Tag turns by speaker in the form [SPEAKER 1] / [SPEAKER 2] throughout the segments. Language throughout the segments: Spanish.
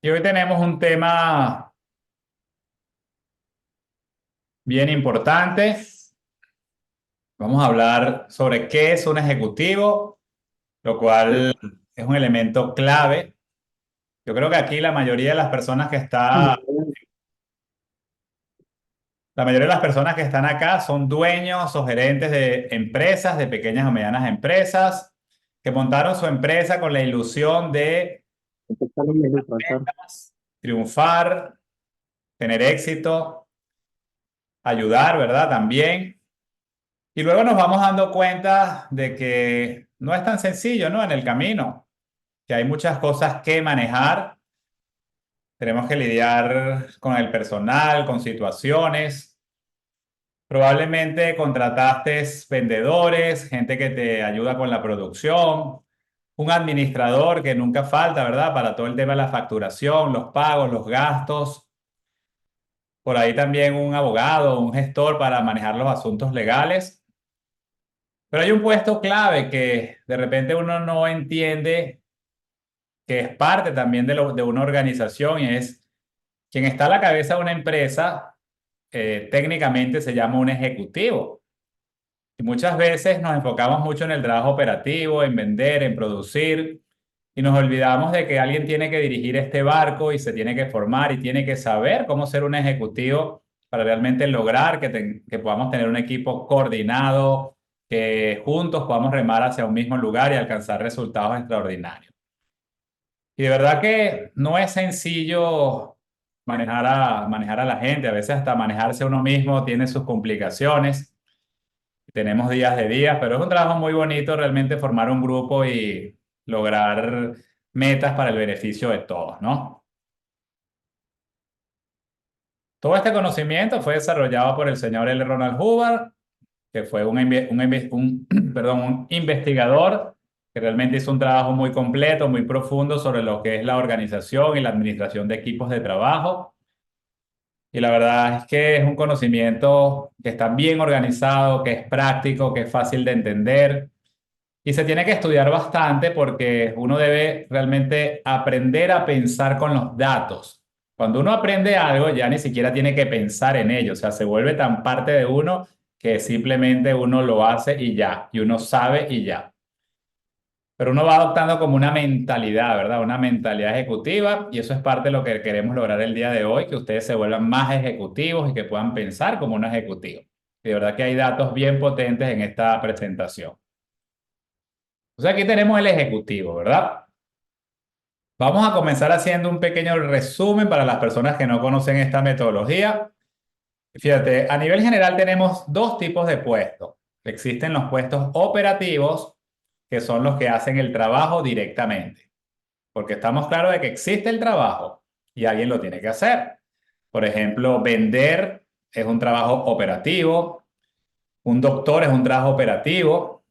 [SPEAKER 1] Y hoy tenemos un tema bien importante. Vamos a hablar sobre qué es un ejecutivo, lo cual es un elemento clave. Yo creo que aquí la mayoría de las personas que están acá son dueños o gerentes de empresas, de pequeñas o medianas empresas, que montaron su empresa con la ilusión de triunfar, tener éxito, ayudar, ¿verdad? También. Y luego nos vamos dando cuenta de que no es tan sencillo, ¿no? En el camino, que hay muchas cosas que manejar. Tenemos que lidiar con el personal, con situaciones. Probablemente contrataste vendedores, gente que te ayuda con la producción, un administrador que nunca falta, ¿verdad? Para todo el tema de la facturación, los pagos, los gastos. Por ahí también un abogado, un gestor para manejar los asuntos legales. Pero hay un puesto clave que de repente uno no entiende, que es parte también de una organización, y es quien está a la cabeza de una empresa. Técnicamente se llama un ejecutivo. Y muchas veces nos enfocamos mucho en el trabajo operativo, en vender, en producir, y nos olvidamos de que alguien tiene que dirigir este barco y se tiene que formar y tiene que saber cómo ser un ejecutivo para realmente lograr que podamos tener un equipo coordinado, que juntos podamos remar hacia un mismo lugar y alcanzar resultados extraordinarios. Y de verdad que no es sencillo manejar a la gente, a veces hasta manejarse uno mismo tiene sus complicaciones. Tenemos días de días, pero es un trabajo muy bonito realmente formar un grupo y lograr metas para el beneficio de todos, ¿no? Todo este conocimiento fue desarrollado por el señor L. Ronald Hubbard, que fue perdón, un investigador que realmente hizo un trabajo muy completo, muy profundo sobre lo que es la organización y la administración de equipos de trabajo. Y la verdad es que es un conocimiento que está bien organizado, que es práctico, que es fácil de entender. Y se tiene que estudiar bastante porque uno debe realmente aprender a pensar con los datos. Cuando uno aprende algo, ya ni siquiera tiene que pensar en ello. O sea, se vuelve tan parte de uno que simplemente uno lo hace y ya, y uno sabe y ya. Pero uno va adoptando como una mentalidad, ¿verdad? Una mentalidad ejecutiva, y eso es parte de lo que queremos lograr el día de hoy, que ustedes se vuelvan más ejecutivos y que puedan pensar como un ejecutivo. Y de verdad que hay datos bien potentes en esta presentación. O sea, aquí tenemos el ejecutivo, ¿verdad? Vamos a comenzar haciendo un pequeño resumen para las personas que no conocen esta metodología. Fíjate, a nivel general tenemos dos tipos de puestos. Existen los puestos operativos, que son los que hacen el trabajo directamente, porque estamos claros de que existe el trabajo y alguien lo tiene que hacer. Por ejemplo, vender es un trabajo operativo, un doctor es un trabajo operativo.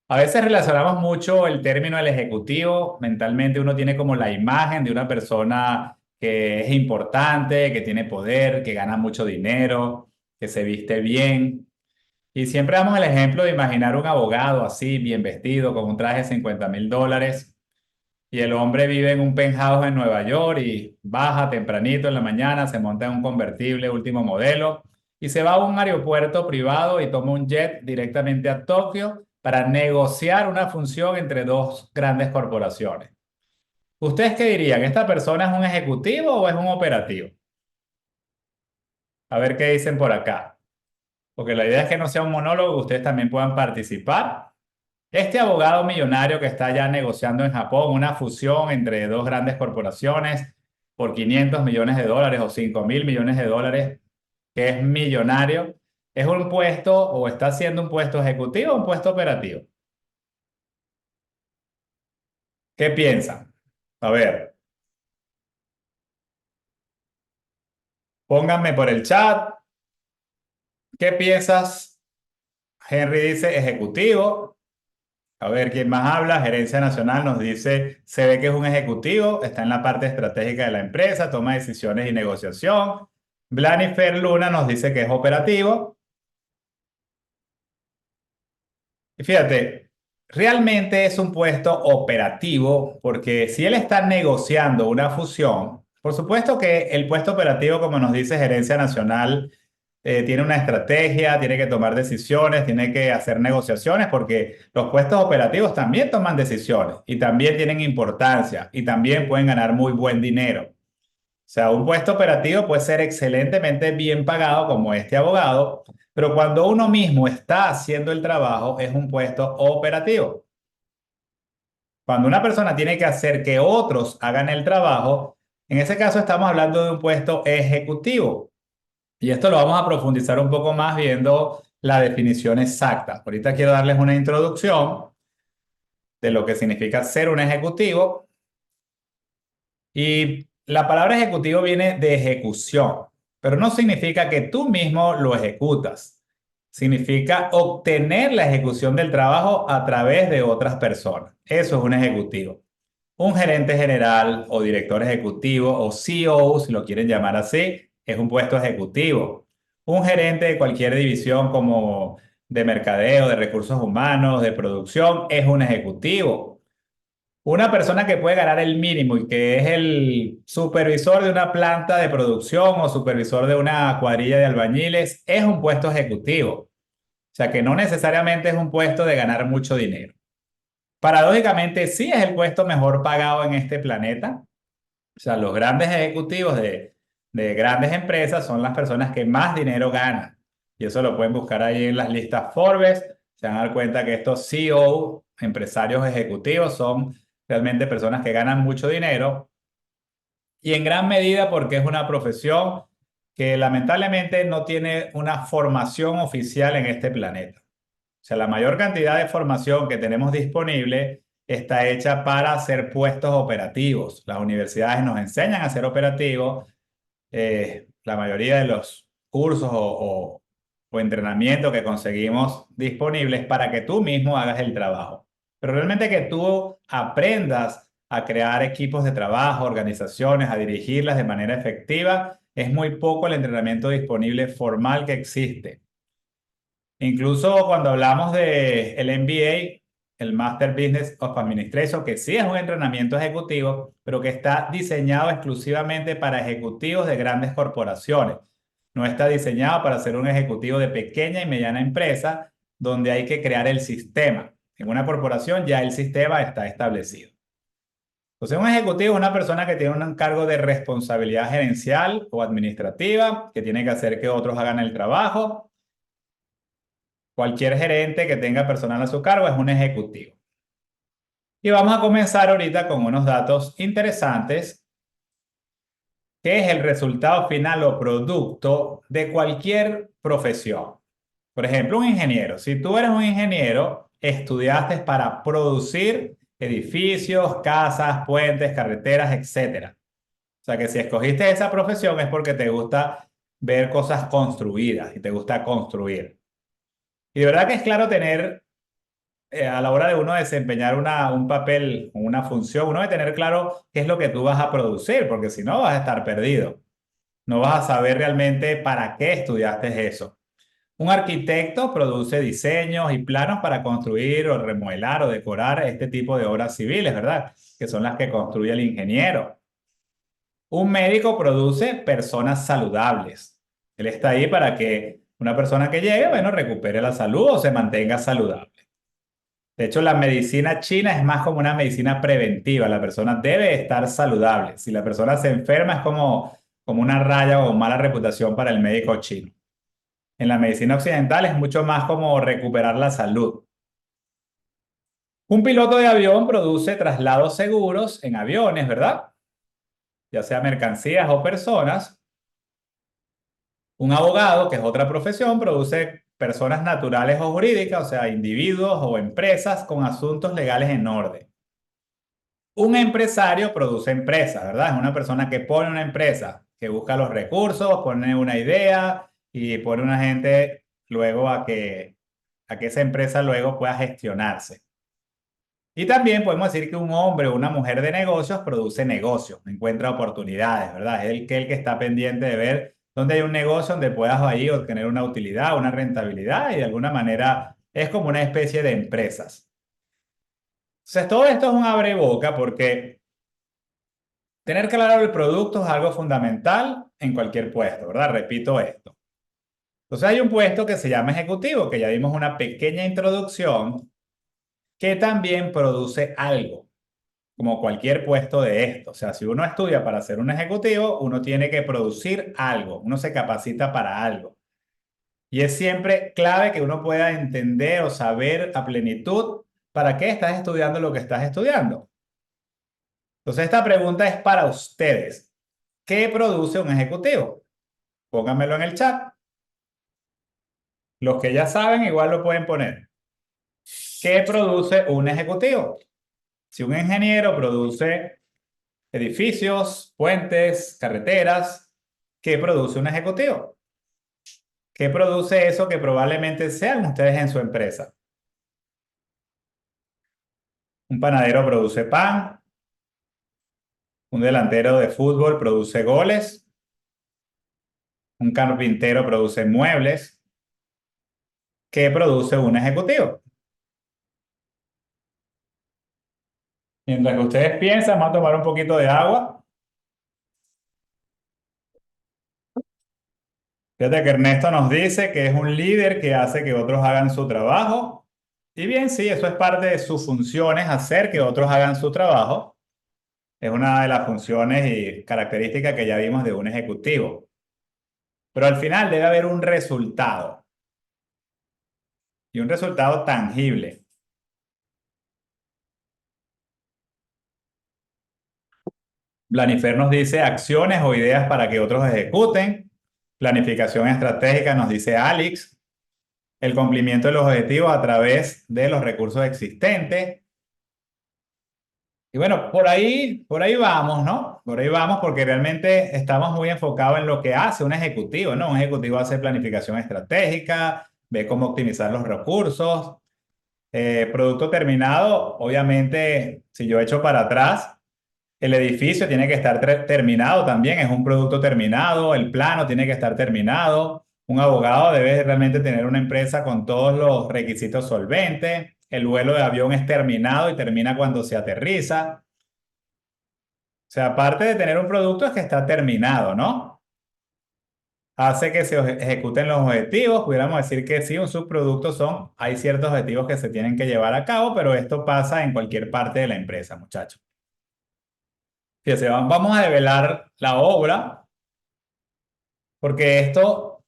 [SPEAKER 1] A veces relacionamos mucho el término del ejecutivo. Mentalmente uno tiene como la imagen de una persona que es importante, que tiene poder, que gana mucho dinero, que se viste bien. Y siempre damos el ejemplo de imaginar un abogado así, bien vestido, con un traje de $50,000. Y el hombre vive en un penthouse en Nueva York y baja tempranito en la mañana, se monta en un convertible último modelo y se va a un aeropuerto privado y toma un jet directamente a Tokio para negociar una función entre dos grandes corporaciones. ¿Ustedes qué dirían? ¿Esta persona es un ejecutivo o es un operativo? A ver qué dicen por acá. Porque la idea es que no sea un monólogo, ustedes también puedan participar. Este abogado millonario que está ya negociando en Japón una fusión entre dos grandes corporaciones por $500 millones o $5,000 millones, que es millonario, ¿es un puesto o está haciendo un puesto ejecutivo o un puesto operativo? ¿Qué piensan? A ver, pónganme por el chat. ¿Qué piensas? Henry dice ejecutivo. A ver, ¿quién más habla? Gerencia Nacional nos dice, se ve que es un ejecutivo, está en la parte estratégica de la empresa, toma decisiones y negociación. Blanifer Luna nos dice que es operativo. Y fíjate, Realmente es un puesto operativo porque si él está negociando una fusión, por supuesto que el puesto operativo, como nos dice Gerencia Nacional, tiene una estrategia, tiene que tomar decisiones, tiene que hacer negociaciones porque los puestos operativos también toman decisiones y también tienen importancia y también pueden ganar muy buen dinero. O sea, un puesto operativo puede ser excelentemente bien pagado como este abogado, pero cuando uno mismo está haciendo el trabajo es un puesto operativo. Cuando una persona tiene que hacer que otros hagan el trabajo, en ese caso estamos hablando de un puesto ejecutivo. Y esto lo vamos a profundizar un poco más viendo la definición exacta. Ahorita quiero darles una introducción de lo que significa ser un ejecutivo. Y la palabra ejecutivo viene de ejecución, pero no significa que tú mismo lo ejecutas. Significa obtener la ejecución del trabajo a través de otras personas. Eso es un ejecutivo. Un gerente general o director ejecutivo o CEO, si lo quieren llamar así, es un puesto ejecutivo. Un gerente de cualquier división como de mercadeo, de recursos humanos, de producción, es un ejecutivo. Una persona que puede ganar el mínimo y que es el supervisor de una planta de producción o supervisor de una cuadrilla de albañiles es un puesto ejecutivo. O sea que no necesariamente es un puesto de ganar mucho dinero. Paradójicamente, sí es el puesto mejor pagado en este planeta. O sea, los grandes ejecutivos de grandes empresas son las personas que más dinero ganan. Y eso lo pueden buscar ahí en las listas Forbes. Se van a dar cuenta que estos CEO, empresarios ejecutivos, son realmente personas que ganan mucho dinero y en gran medida porque es una profesión que lamentablemente no tiene una formación oficial en este planeta. O sea, la mayor cantidad de formación que tenemos disponible está hecha para hacer puestos operativos. Las universidades nos enseñan a ser operativos. La mayoría de los cursos o entrenamiento que conseguimos disponibles para que tú mismo hagas el trabajo. Pero realmente que tú aprendas a crear equipos de trabajo, organizaciones, a dirigirlas de manera efectiva, es muy poco el entrenamiento disponible formal que existe. Incluso cuando hablamos de el MBA, el Master Business of Administration, que sí es un entrenamiento ejecutivo, pero que está diseñado exclusivamente para ejecutivos de grandes corporaciones. No está diseñado para ser un ejecutivo de pequeña y mediana empresa, donde hay que crear el sistema. En una corporación ya el sistema está establecido. Entonces, un ejecutivo es una persona que tiene un cargo de responsabilidad gerencial o administrativa, que tiene que hacer que otros hagan el trabajo. Cualquier gerente que tenga personal a su cargo es un ejecutivo. Y vamos a comenzar ahorita con unos datos interesantes, que es el resultado final o producto de cualquier profesión. Por ejemplo, un ingeniero. Si tú eres un ingeniero, estudiaste para producir edificios, casas, puentes, carreteras, etcétera. O sea que si escogiste esa profesión es porque te gusta ver cosas construidas y te gusta construir. Y de verdad que es claro tener a la hora de uno desempeñar un papel, una función, uno debe tener claro qué es lo que tú vas a producir, porque si no vas a estar perdido. No vas a saber realmente para qué estudiaste eso. Un arquitecto produce diseños y planos para construir o remodelar o decorar este tipo de obras civiles, ¿verdad? Que son las que construye el ingeniero. Un médico produce personas saludables. Él está ahí para que una persona que llegue, bueno, recupere la salud o se mantenga saludable. De hecho, la medicina china es más como una medicina preventiva. La persona debe estar saludable. Si la persona se enferma es como una raya o mala reputación para el médico chino. En la medicina occidental es mucho más como recuperar la salud. Un piloto de avión produce traslados seguros en aviones, ¿verdad? Ya sea mercancías o personas. Un abogado, que es otra profesión, produce personas naturales o jurídicas, o sea, individuos o empresas con asuntos legales en orden. Un empresario produce empresas, ¿verdad? Es una persona que pone una empresa, que busca los recursos, pone una idea y pone una gente luego a que esa empresa luego pueda gestionarse. Y también podemos decir que un hombre o una mujer de negocios produce negocios, encuentra oportunidades, ¿verdad? Es el que está pendiente de ver dónde hay un negocio donde puedas ahí obtener una utilidad, una rentabilidad y de alguna manera es como una especie de empresas. Entonces, todo esto es un abreboca porque tener claro el producto es algo fundamental en cualquier puesto, ¿verdad? Repito esto. Entonces, hay un puesto que se llama ejecutivo, que ya dimos una pequeña introducción, que también produce algo, como cualquier puesto de esto. O sea, si uno estudia para ser un ejecutivo, uno tiene que producir algo, uno se capacita para algo. Y es siempre clave que uno pueda entender o saber a plenitud para qué estás estudiando lo que estás estudiando. Entonces, esta pregunta es para ustedes. ¿Qué produce un ejecutivo? Pónganmelo en el chat. Los que ya saben, igual lo pueden poner. ¿Qué produce un ejecutivo? Si un ingeniero produce edificios, puentes, carreteras, ¿qué produce un ejecutivo? ¿Qué produce eso que probablemente sean ustedes en su empresa? Un panadero produce pan, un delantero de fútbol produce goles, un carpintero produce muebles. ¿Qué produce un ejecutivo? Mientras que ustedes piensan, vamos a tomar un poquito de agua. Fíjate que Ernesto nos dice que es un líder que hace que otros hagan su trabajo. Y bien, sí, eso es parte de sus funciones, hacer que otros hagan su trabajo. Es una de las funciones y características que ya vimos de un ejecutivo. Pero al final debe haber un resultado y un resultado tangible. Blanifer nos dice acciones o ideas para que otros ejecuten. Planificación estratégica nos dice Alex. El cumplimiento de los objetivos a través de los recursos existentes. Y bueno, por ahí vamos, ¿no? Por ahí vamos porque realmente estamos muy enfocados en lo que hace un ejecutivo, ¿no? Un ejecutivo hace planificación estratégica, ve cómo optimizar los recursos. Producto terminado, obviamente, si yo echo para atrás, el edificio tiene que estar terminado también, es un producto terminado, el plano tiene que estar terminado, un abogado debe realmente tener una empresa con todos los requisitos solventes, el vuelo de avión es terminado y termina cuando se aterriza. O sea, aparte de tener un producto es que está terminado, ¿no? Hace que se ejecuten los objetivos, pudiéramos decir que sí, un subproducto son, hay ciertos objetivos que se tienen que llevar a cabo, pero esto pasa en cualquier parte de la empresa, muchachos. Fíjense, vamos a develar la obra, porque esto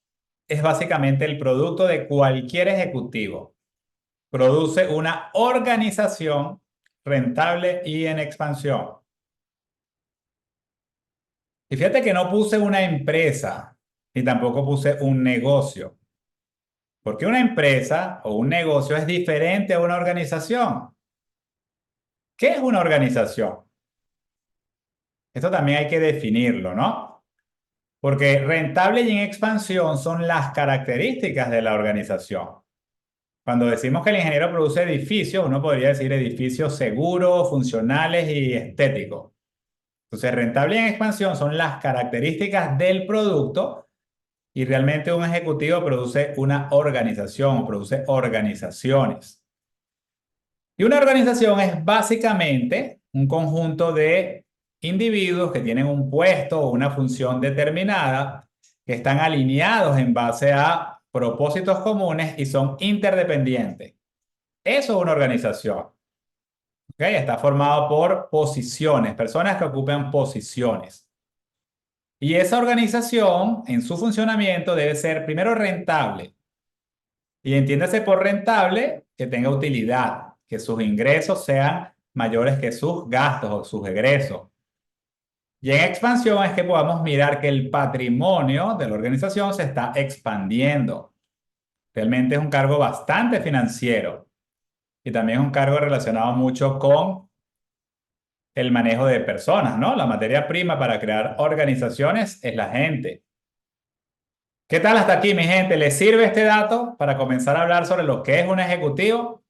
[SPEAKER 1] es básicamente el producto de cualquier ejecutivo. Produce una organización rentable y en expansión. Y fíjate que no puse una empresa, ni tampoco puse un negocio, porque una empresa o un negocio es diferente a una organización. ¿Qué es una organización? Esto también hay que definirlo, ¿no? Porque rentable y en expansión son las características de la organización. Cuando decimos que el ingeniero produce edificios, uno podría decir edificios seguros, funcionales y estéticos. Entonces, rentable y en expansión son las características del producto y realmente un ejecutivo produce una organización, produce organizaciones. Y una organización es básicamente un conjunto de individuos que tienen un puesto o una función determinada, que están alineados en base a propósitos comunes y son interdependientes. Eso es una organización. ¿Ok? Está formado por posiciones, personas que ocupan posiciones. Y esa organización, en su funcionamiento, debe ser primero rentable. Y entiéndase por rentable que tenga utilidad, que sus ingresos sean mayores que sus gastos o sus egresos. Y en expansión es que podamos mirar que el patrimonio de la organización se está expandiendo. Realmente es un cargo bastante financiero y también es un cargo relacionado mucho con el manejo de personas, ¿no? La materia prima para crear organizaciones es la gente. ¿Qué tal hasta aquí, mi gente? ¿Les sirve este dato para comenzar a hablar sobre lo que es un ejecutivo?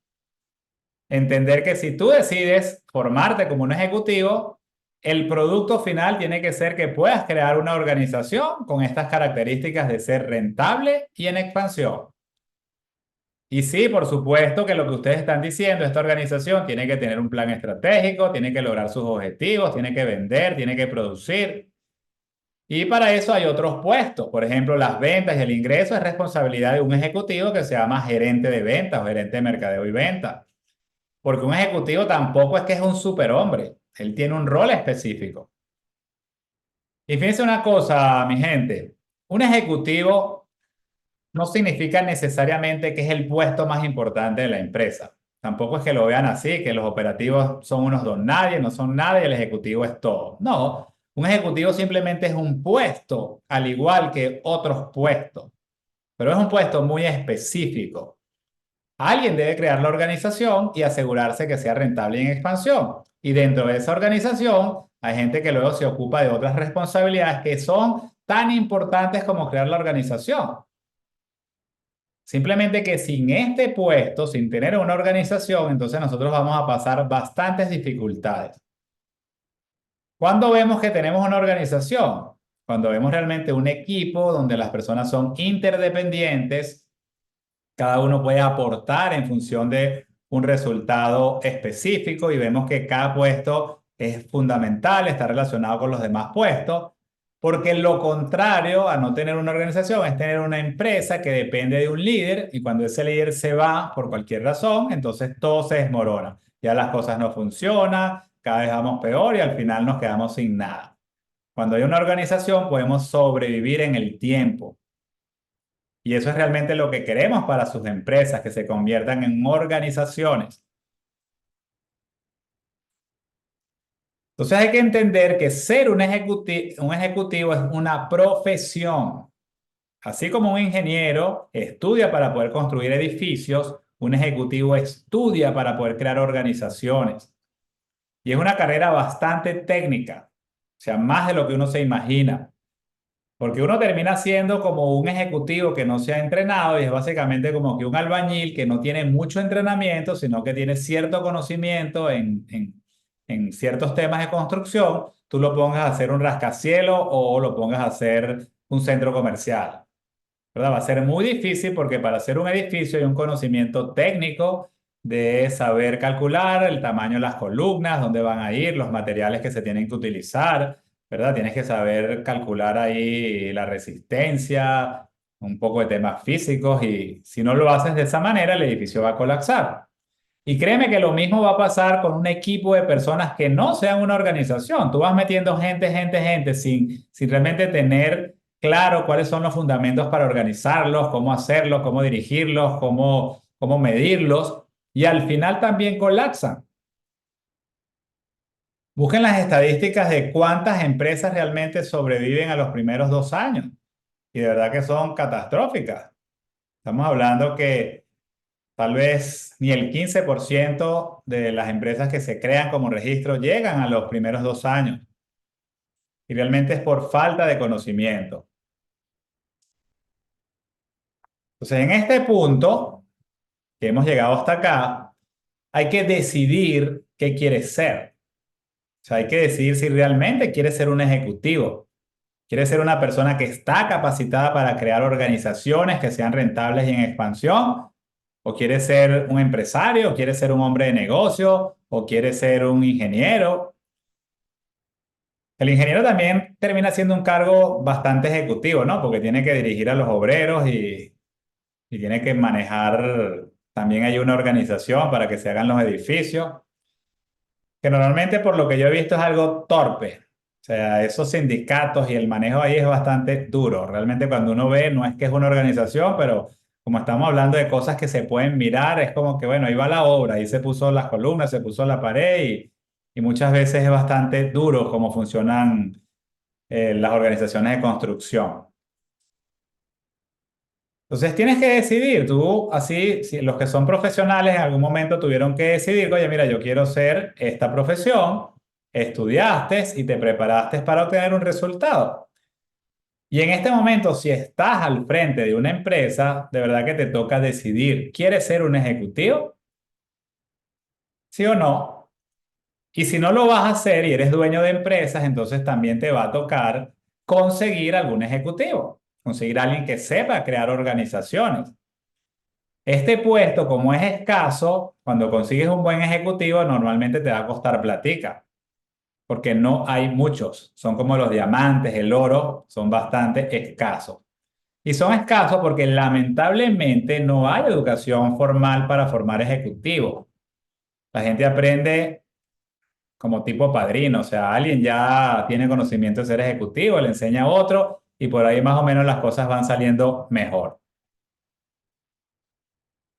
[SPEAKER 1] Entender que si tú decides formarte como un ejecutivo, el producto final tiene que ser que puedas crear una organización con estas características de ser rentable y en expansión. Y sí, por supuesto que lo que ustedes están diciendo, esta organización tiene que tener un plan estratégico, tiene que lograr sus objetivos, tiene que vender, tiene que producir. Y para eso hay otros puestos. Por ejemplo, las ventas y el ingreso es responsabilidad de un ejecutivo que se llama gerente de ventas o gerente de mercadeo y ventas. Porque un ejecutivo tampoco es que es un superhombre. Él tiene un rol específico. Y fíjense una cosa, mi gente. Un ejecutivo no significa necesariamente que es el puesto más importante de la empresa. Tampoco es que lo vean así, que los operativos son unos don nadie, no son nada y el ejecutivo es todo. No, un ejecutivo simplemente es un puesto, al igual que otros puestos, pero es un puesto muy específico. Alguien debe crear la organización y asegurarse que sea rentable y en expansión. Y dentro de esa organización hay gente que luego se ocupa de otras responsabilidades que son tan importantes como crear la organización. Simplemente que sin este puesto, sin tener una organización, entonces nosotros vamos a pasar bastantes dificultades. ¿Cuándo vemos que tenemos una organización? Cuando vemos realmente un equipo donde las personas son interdependientes, cada uno puede aportar en función de un resultado específico y vemos que cada puesto es fundamental, está relacionado con los demás puestos, porque lo contrario a no tener una organización es tener una empresa que depende de un líder y cuando ese líder se va por cualquier razón, entonces todo se desmorona. Ya las cosas no funcionan, cada vez vamos peor y al final nos quedamos sin nada. Cuando hay una organización podemos sobrevivir en el tiempo. Y eso es realmente lo que queremos para sus empresas, que se conviertan en organizaciones. Entonces hay que entender que ser un ejecutivo es una profesión. Así como un ingeniero estudia para poder construir edificios, un ejecutivo estudia para poder crear organizaciones. Y es una carrera bastante técnica, o sea, más de lo que uno se imagina. Porque uno termina siendo como un ejecutivo que no se ha entrenado y es básicamente como que un albañil que no tiene mucho entrenamiento, sino que tiene cierto conocimiento en ciertos temas de construcción, tú lo pongas a hacer un rascacielos o lo pongas a hacer un centro comercial. ¿Verdad? Va a ser muy difícil porque para hacer un edificio hay un conocimiento técnico de saber calcular el tamaño de las columnas, dónde van a ir, los materiales que se tienen que utilizar, ¿verdad? Tienes que saber calcular ahí la resistencia, un poco de temas físicos y si no lo haces de esa manera, el edificio va a colapsar. Y créeme que lo mismo va a pasar con un equipo de personas que no sean una organización. Tú vas metiendo gente sin realmente tener claro cuáles son los fundamentos para organizarlos, cómo hacerlos, cómo dirigirlos, cómo medirlos. Y al final también colapsan. Busquen las estadísticas de cuántas empresas realmente sobreviven a los primeros 2 años. Y de verdad que son catastróficas. Estamos hablando que tal vez ni el 15% de las empresas que se crean como registro llegan a los primeros 2 años. Y realmente es por falta de conocimiento. Entonces, en este punto que hemos llegado hasta acá, hay que decidir qué quieres ser. O sea, hay que decidir si realmente quieres ser un ejecutivo. ¿Quieres ser una persona que está capacitada para crear organizaciones que sean rentables y en expansión? ¿O quieres ser un empresario? ¿O quieres ser un hombre de negocio? ¿O quieres ser un ingeniero? El ingeniero también termina siendo un cargo bastante ejecutivo, ¿no? Porque tiene que dirigir a los obreros y tiene que manejar, también hay una organización para que se hagan los edificios, que normalmente por lo que yo he visto es algo torpe. O sea, esos sindicatos y el manejo ahí es bastante duro. Realmente cuando uno ve, no es que es una organización, pero como estamos hablando de cosas que se pueden mirar, es como que, bueno, ahí va la obra, ahí se puso las columnas, se puso la pared y muchas veces es bastante duro cómo funcionan las organizaciones de construcción. Entonces tienes que decidir, tú así, si los que son profesionales en algún momento tuvieron que decidir, oye, mira, yo quiero ser esta profesión, estudiaste y te preparaste para obtener un resultado. Y en este momento, si estás al frente de una empresa, de verdad que te toca decidir, ¿quieres ser un ejecutivo? ¿Sí o no? Y si no lo vas a hacer y eres dueño de empresas, entonces también te va a tocar conseguir algún ejecutivo, conseguir alguien que sepa crear organizaciones. Este puesto, como es escaso, cuando consigues un buen ejecutivo, normalmente te va a costar platica, porque no hay muchos. Son como los diamantes, el oro, son bastante escasos. Y son escasos porque lamentablemente no hay educación formal para formar ejecutivos. La gente aprende como tipo padrino, o sea, alguien ya tiene conocimiento de ser ejecutivo, le enseña a otro y por ahí más o menos las cosas van saliendo mejor.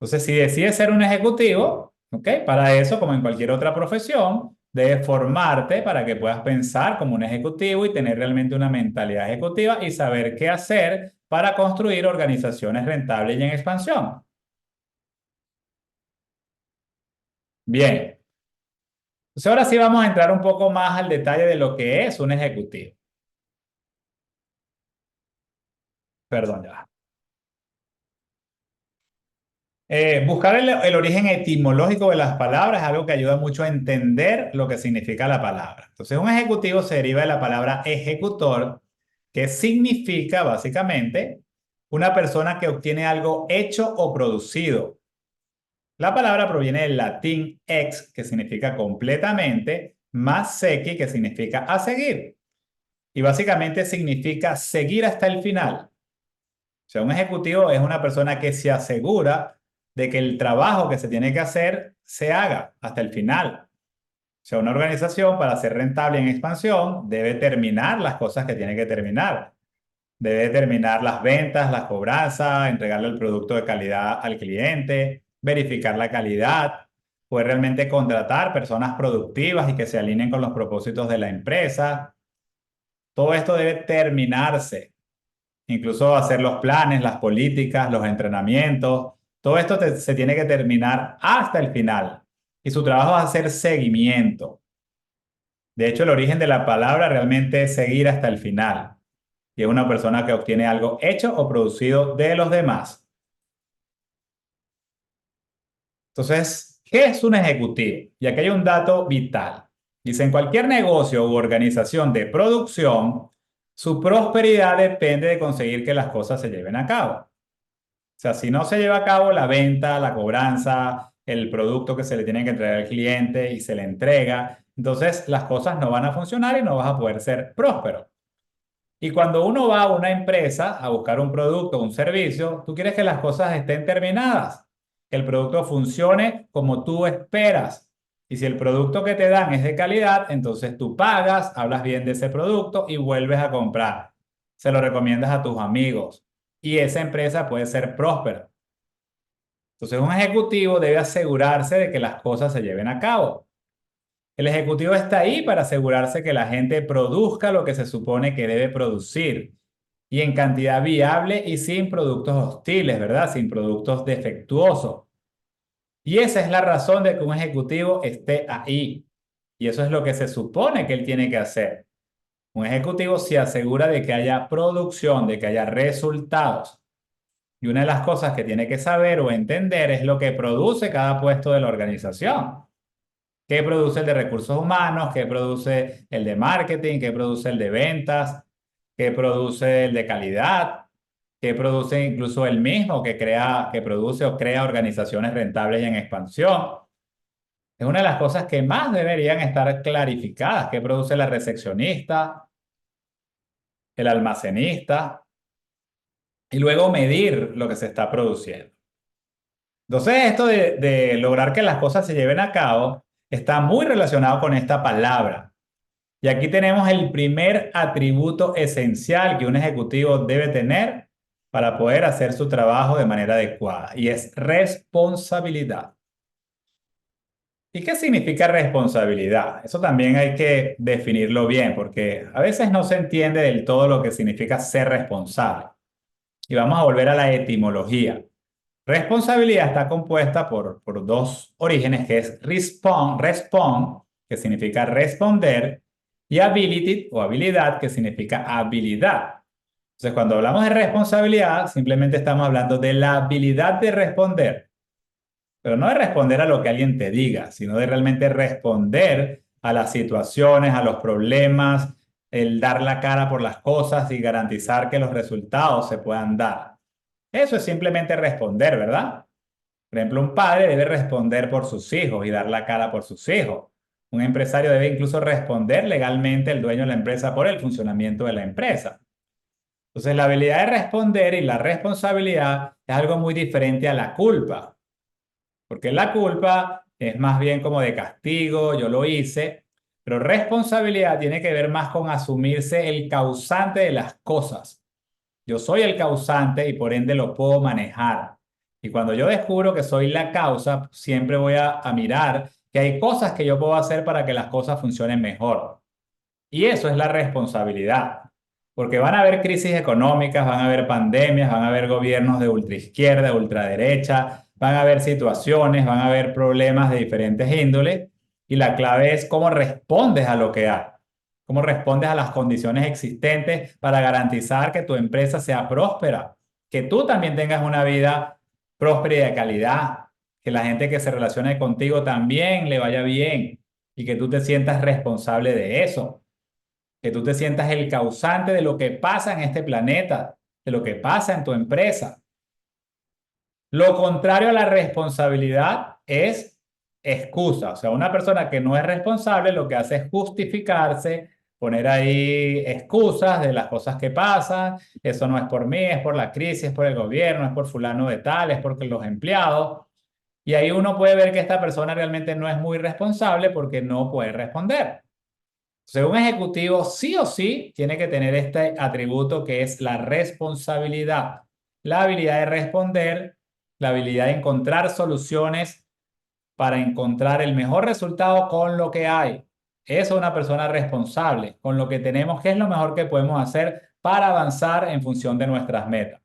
[SPEAKER 1] Entonces, si decides ser un ejecutivo, ¿ok? Para eso, como en cualquier otra profesión, debes formarte para que puedas pensar como un ejecutivo y tener realmente una mentalidad ejecutiva y saber qué hacer para construir organizaciones rentables y en expansión. Bien, entonces ahora sí vamos a entrar un poco más al detalle de lo que es un ejecutivo. Perdón, ya. Buscar el origen etimológico de las palabras es algo que ayuda mucho a entender lo que significa la palabra. Entonces, un ejecutivo se deriva de la palabra ejecutor, que significa básicamente una persona que obtiene algo hecho o producido. La palabra proviene del latín ex, que significa completamente, más sequi, que significa a seguir. Y básicamente significa seguir hasta el final. O sea, un ejecutivo es una persona que se asegura de que el trabajo que se tiene que hacer se haga hasta el final. O sea, una organización para ser rentable en expansión debe terminar las cosas que tiene que terminar. Debe terminar las ventas, las cobranzas, entregarle el producto de calidad al cliente, verificar la calidad, poder realmente contratar personas productivas y que se alineen con los propósitos de la empresa. Todo esto debe terminarse. Incluso hacer los planes, las políticas, los entrenamientos, todo esto se tiene que terminar hasta el final. Y su trabajo es hacer seguimiento. De hecho, el origen de la palabra realmente es seguir hasta el final. Y es una persona que obtiene algo hecho o producido de los demás. Entonces, ¿qué es un ejecutivo? Y aquí hay un dato vital. Dice, en cualquier negocio u organización de producción, su prosperidad depende de conseguir que las cosas se lleven a cabo. O sea, si no se lleva a cabo la venta, la cobranza, el producto que se le tiene que entregar al cliente y se le entrega, entonces las cosas no van a funcionar y no vas a poder ser próspero. Y cuando uno va a una empresa a buscar un producto o un servicio, tú quieres que las cosas estén terminadas, que el producto funcione como tú esperas. Y si el producto que te dan es de calidad, entonces tú pagas, hablas bien de ese producto y vuelves a comprar. Se lo recomiendas a tus amigos y esa empresa puede ser próspera. Entonces, un ejecutivo debe asegurarse de que las cosas se lleven a cabo. El ejecutivo está ahí para asegurarse que la gente produzca lo que se supone que debe producir y en cantidad viable y sin productos hostiles, ¿verdad? Sin productos defectuosos. Y esa es la razón de que un ejecutivo esté ahí. Y eso es lo que se supone que él tiene que hacer. Un ejecutivo se asegura de que haya producción, de que haya resultados. Y una de las cosas que tiene que saber o entender es lo que produce cada puesto de la organización. ¿Qué produce el de recursos humanos? ¿Qué produce el de marketing? ¿Qué produce el de ventas? ¿Qué produce el de calidad? ¿Qué produce incluso el mismo que crea, que produce o crea organizaciones rentables y en expansión? Es una de las cosas que más deberían estar clarificadas. ¿Qué produce la recepcionista, el almacenista? Y luego medir lo que se está produciendo. Entonces, esto de lograr que las cosas se lleven a cabo está muy relacionado con esta palabra. Y aquí tenemos el primer atributo esencial que un ejecutivo debe tener para poder hacer su trabajo de manera adecuada, y es responsabilidad. ¿Y qué significa responsabilidad? Eso también hay que definirlo bien, porque a veces no se entiende del todo lo que significa ser responsable. Y vamos a volver a la etimología. Responsabilidad está compuesta por dos orígenes, que es respond, que significa responder, y ability o habilidad, que significa habilidad. Entonces, cuando hablamos de responsabilidad, simplemente estamos hablando de la habilidad de responder, pero no de responder a lo que alguien te diga, sino de realmente responder a las situaciones, a los problemas, el dar la cara por las cosas y garantizar que los resultados se puedan dar. Eso es simplemente responder, ¿verdad? Por ejemplo, un padre debe responder por sus hijos y dar la cara por sus hijos. Un empresario debe incluso responder legalmente el dueño de la empresa por el funcionamiento de la empresa. Entonces, la habilidad de responder y la responsabilidad es algo muy diferente a la culpa, porque la culpa es más bien como de castigo, yo lo hice, pero responsabilidad tiene que ver más con asumirse el causante de las cosas. Yo soy el causante y por ende lo puedo manejar. Y cuando yo descubro que soy la causa, siempre voy a mirar que hay cosas que yo puedo hacer para que las cosas funcionen mejor. Y eso es la responsabilidad. Porque van a haber crisis económicas, van a haber pandemias, van a haber gobiernos de ultraizquierda, ultraderecha, van a haber situaciones, van a haber problemas de diferentes índoles. Y la clave es cómo respondes a lo que hay, cómo respondes a las condiciones existentes para garantizar que tu empresa sea próspera, que tú también tengas una vida próspera y de calidad, que la gente que se relacione contigo también le vaya bien y que tú te sientas responsable de eso, que tú te sientas el causante de lo que pasa en este planeta, de lo que pasa en tu empresa. Lo contrario a la responsabilidad es excusa. O sea, una persona que no es responsable lo que hace es justificarse, poner ahí excusas de las cosas que pasan. Eso no es por mí, es por la crisis, es por el gobierno, es por fulano de tal, es por los empleados. Y ahí uno puede ver que esta persona realmente no es muy responsable porque no puede responder. Entonces, un ejecutivo sí o sí tiene que tener este atributo que es la responsabilidad, la habilidad de responder, la habilidad de encontrar soluciones para encontrar el mejor resultado con lo que hay. Eso es una persona responsable, con lo que tenemos, qué es lo mejor que podemos hacer para avanzar en función de nuestras metas.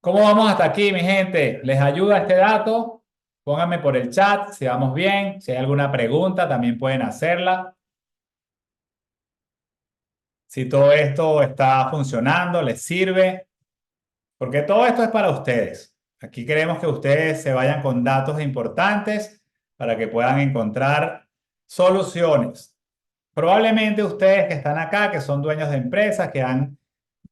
[SPEAKER 1] ¿Cómo vamos hasta aquí, mi gente? ¿Les ayuda este dato? Pónganme por el chat si vamos bien. Si hay alguna pregunta, también pueden hacerla. Si todo esto está funcionando, les sirve, porque todo esto es para ustedes. Aquí queremos que ustedes se vayan con datos importantes para que puedan encontrar soluciones. Probablemente ustedes que están acá, que son dueños de empresas, que han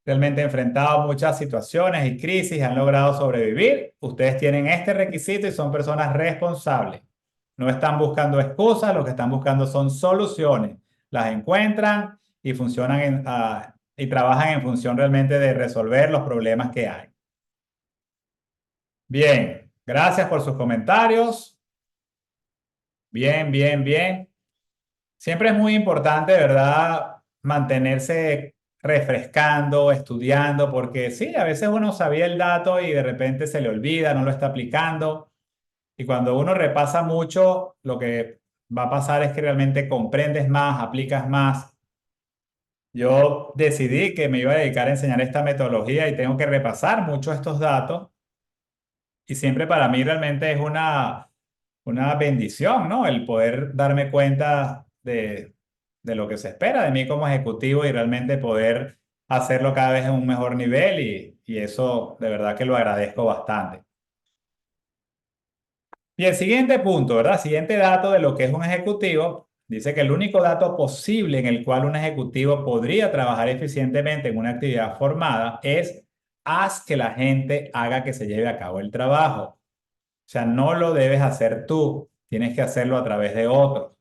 [SPEAKER 1] realmente enfrentado muchas situaciones y crisis, han logrado sobrevivir, ustedes tienen este requisito y son personas responsables. No están buscando excusas, lo que están buscando son soluciones. Las encuentran y funcionan y trabajan en función realmente de resolver los problemas que hay. Bien, gracias por sus comentarios. Bien, bien, bien. Siempre es muy importante, ¿verdad? Mantenerse refrescando, estudiando, porque sí, a veces uno sabía el dato y de repente se le olvida, no lo está aplicando. Y cuando uno repasa mucho, lo que va a pasar es que realmente comprendes más, aplicas más. Yo decidí que me iba a dedicar a enseñar esta metodología y tengo que repasar mucho estos datos. Y siempre para mí realmente es una bendición, ¿no? El poder darme cuenta de lo que se espera de mí como ejecutivo y realmente poder hacerlo cada vez en un mejor nivel y eso de verdad que lo agradezco bastante. Y el siguiente punto, ¿verdad? Siguiente dato de lo que es un ejecutivo, dice que el único dato posible en el cual un ejecutivo podría trabajar eficientemente en una actividad formada es haz que la gente haga que se lleve a cabo el trabajo. O sea, no lo debes hacer tú, tienes que hacerlo a través de otros.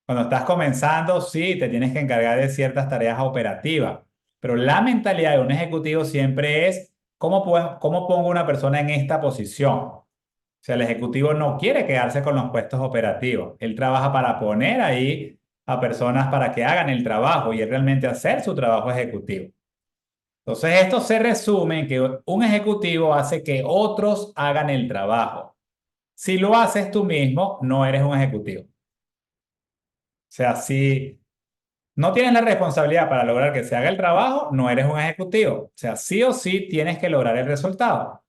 [SPEAKER 1] Cuando estás comenzando, sí, te tienes que encargar de ciertas tareas operativas, pero la mentalidad de un ejecutivo siempre es cómo pongo una persona en esta posición. O sea, el ejecutivo no quiere quedarse con los puestos operativos. Él trabaja para poner ahí a personas para que hagan el trabajo y él realmente hacer su trabajo ejecutivo. Entonces, esto se resume en que un ejecutivo hace que otros hagan el trabajo. Si lo haces tú mismo, no eres un ejecutivo. O sea, si no tienes la responsabilidad para lograr que se haga el trabajo, no eres un ejecutivo. O sea, sí o sí tienes que lograr el resultado.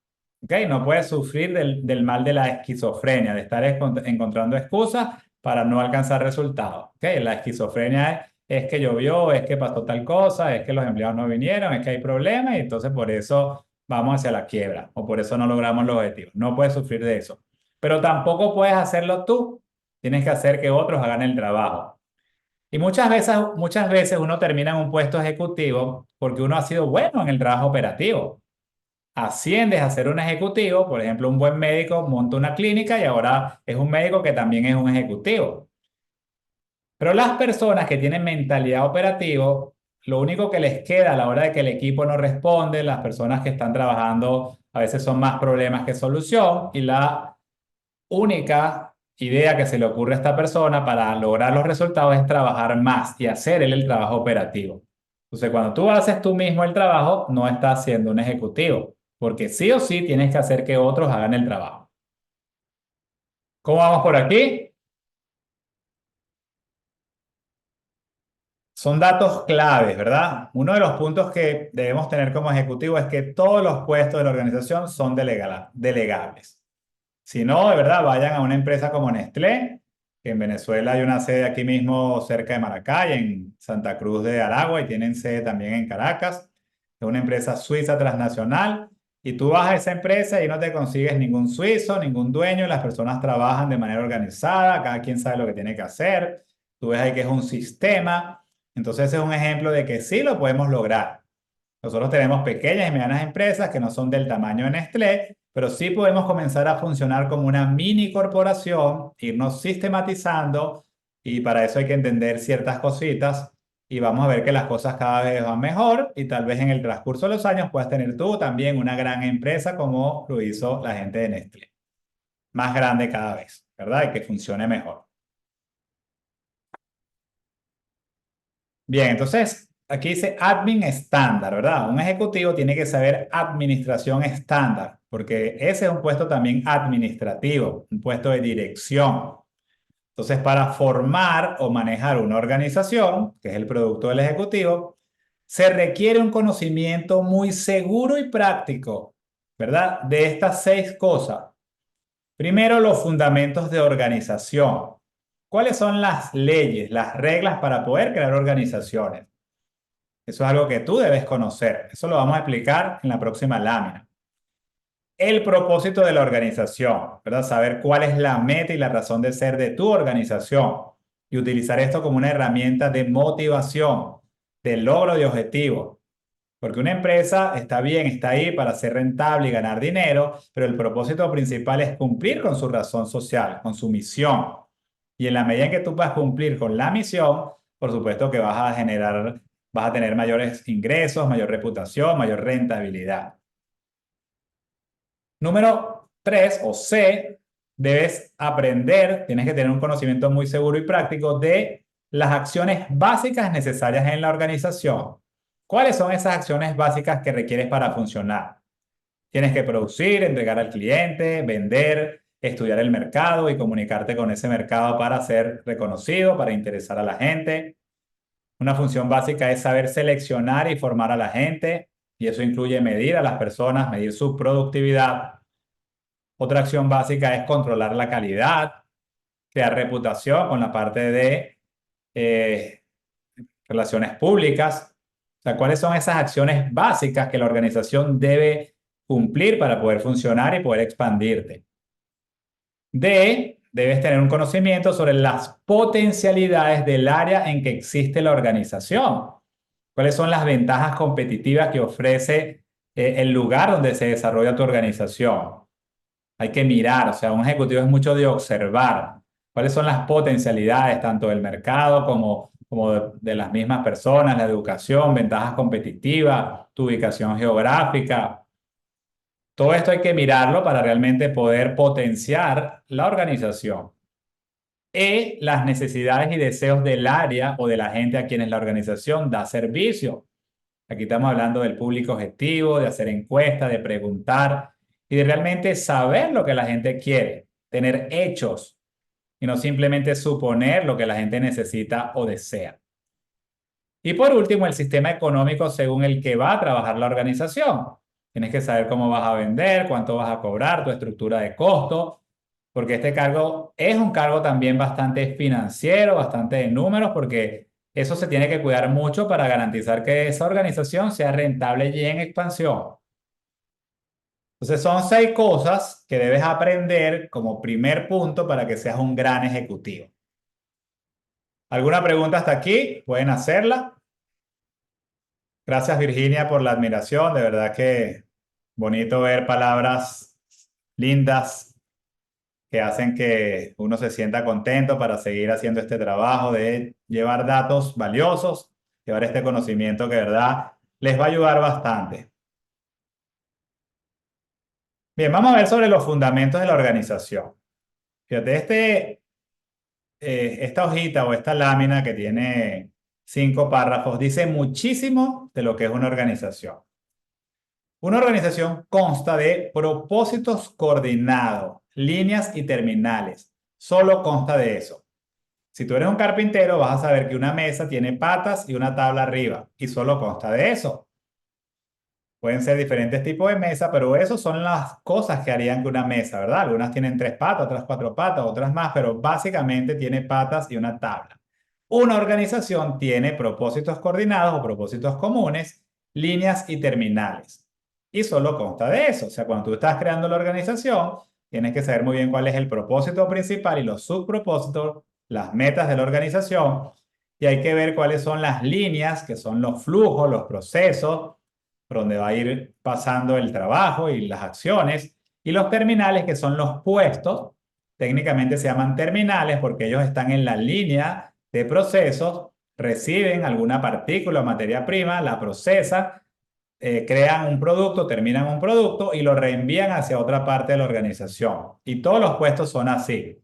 [SPEAKER 1] ¿Ok? No puedes sufrir del mal de la esquizofrenia, de estar encontrando excusas para no alcanzar resultados. ¿Ok? La esquizofrenia es que llovió, es que pasó tal cosa, es que los empleados no vinieron, es que hay problemas y entonces por eso vamos hacia la quiebra o por eso no logramos los objetivos. No puedes sufrir de eso. Pero tampoco puedes hacerlo tú. Tienes que hacer que otros hagan el trabajo. Y muchas veces uno termina en un puesto ejecutivo porque uno ha sido bueno en el trabajo operativo. asciendes a ser un ejecutivo. Por ejemplo, un buen médico monta una clínica y ahora es un médico que también es un ejecutivo. Pero las personas que tienen mentalidad operativa, lo único que les queda a la hora de que el equipo no responde, las personas que están trabajando a veces son más problemas que solución, y la única idea que se le ocurre a esta persona para lograr los resultados es trabajar más y hacer él el trabajo operativo. Entonces, cuando tú haces tú mismo el trabajo, no estás siendo un ejecutivo, porque sí o sí tienes que hacer que otros hagan el trabajo. ¿Cómo vamos por aquí? Son datos claves, ¿verdad? Uno de los puntos que debemos tener como ejecutivo es que todos los puestos de la organización son delegables. Si no, de verdad, vayan a una empresa como Nestlé, que en Venezuela hay una sede aquí mismo cerca de Maracay, en Santa Cruz de Aragua, y tienen sede también en Caracas. Es una empresa suiza transnacional, y tú vas a esa empresa y no te consigues ningún suizo, ningún dueño, las personas trabajan de manera organizada, cada quien sabe lo que tiene que hacer. Tú ves ahí que es un sistema. Entonces, ese es un ejemplo de que sí lo podemos lograr. Nosotros tenemos pequeñas y medianas empresas que no son del tamaño de Nestlé, pero sí podemos comenzar a funcionar como una mini corporación, irnos sistematizando, y para eso hay que entender ciertas cositas, y vamos a ver que las cosas cada vez van mejor, y tal vez en el transcurso de los años puedas tener tú también una gran empresa como lo hizo la gente de Nestlé. Más grande cada vez, ¿verdad? Y que funcione mejor. Bien, entonces aquí dice admin estándar, ¿verdad? Un ejecutivo tiene que saber administración estándar, porque ese es un puesto también administrativo, un puesto de dirección. Entonces, para formar o manejar una organización, que es el producto del ejecutivo, se requiere un conocimiento muy seguro y práctico, ¿verdad? De estas 6 cosas. Primero, los fundamentos de organización. ¿Cuáles son las leyes, las reglas para poder crear organizaciones? Eso es algo que tú debes conocer. Eso lo vamos a explicar en la próxima lámina. El propósito de la organización, ¿verdad? Saber cuál es la meta y la razón de ser de tu organización, y utilizar esto como una herramienta de motivación, de logro de objetivos. Porque una empresa está bien, está ahí para ser rentable y ganar dinero, pero el propósito principal es cumplir con su razón social, con su misión. Y en la medida en que tú puedas cumplir con la misión, por supuesto que vas a tener mayores ingresos, mayor reputación, mayor rentabilidad. Número 3 o C, debes aprender, tienes que tener un conocimiento muy seguro y práctico de las acciones básicas necesarias en la organización. ¿Cuáles son esas acciones básicas que requieres para funcionar? Tienes que producir, entregar al cliente, vender, estudiar el mercado y comunicarte con ese mercado para ser reconocido, para interesar a la gente. Una función básica es saber seleccionar y formar a la gente, y eso incluye medir a las personas, medir su productividad. Otra acción básica es controlar la calidad, crear reputación con la parte de eh, relaciones públicas. O sea, ¿cuáles son esas acciones básicas que la organización debe cumplir para poder funcionar y poder expandirte? D, debes tener un conocimiento sobre las potencialidades del área en que existe la organización. ¿Cuáles son las ventajas competitivas que ofrece el lugar donde se desarrolla tu organización? Hay que mirar, o sea, un ejecutivo es mucho de observar cuáles son las potencialidades tanto del mercado como de las mismas personas, la educación, ventajas competitivas, tu ubicación geográfica. Todo esto hay que mirarlo para realmente poder potenciar la organización. Las necesidades y deseos del área o de la gente a quienes la organización da servicio. Aquí estamos hablando del público objetivo, de hacer encuestas, de preguntar y de realmente saber lo que la gente quiere, tener hechos y no simplemente suponer lo que la gente necesita o desea. Y por último, el sistema económico según el que va a trabajar la organización. Tienes que saber cómo vas a vender, cuánto vas a cobrar, tu estructura de costo, porque este cargo es un cargo también bastante financiero, bastante de números, porque eso se tiene que cuidar mucho para garantizar que esa organización sea rentable y en expansión. Entonces son 6 cosas que debes aprender como primer punto para que seas un gran ejecutivo. ¿Alguna pregunta hasta aquí? Pueden hacerla. Gracias, Virginia, por la admiración. De verdad que Bonito ver palabras lindas que hacen que uno se sienta contento para seguir haciendo este trabajo de llevar datos valiosos, llevar este conocimiento que de verdad les va a ayudar bastante. Bien, vamos a ver sobre los fundamentos de la organización. Fíjate, esta hojita o esta lámina que tiene 5 párrafos dice muchísimo de lo que es una organización. Una organización consta de propósitos coordinados, líneas y terminales. Solo consta de eso. Si tú eres un carpintero, vas a saber que una mesa tiene patas y una tabla arriba, y solo consta de eso. Pueden ser diferentes tipos de mesa, pero eso son las cosas que harían que una mesa, ¿verdad? Algunas tienen 3 patas, otras 4 patas, otras más, pero básicamente tiene patas y una tabla. Una organización tiene propósitos coordinados o propósitos comunes, líneas y terminales. Y solo consta de eso. O sea, cuando tú estás creando la organización, tienes que saber muy bien cuál es el propósito principal y los subpropósitos, las metas de la organización. Y hay que ver cuáles son las líneas, que son los flujos, los procesos por donde va a ir pasando el trabajo y las acciones, y los terminales, que son los puestos, técnicamente se llaman terminales porque ellos están en la línea de procesos, reciben alguna partícula o materia prima, la procesan, crean un producto, terminan un producto y lo reenvían hacia otra parte de la organización. Y todos los puestos son así.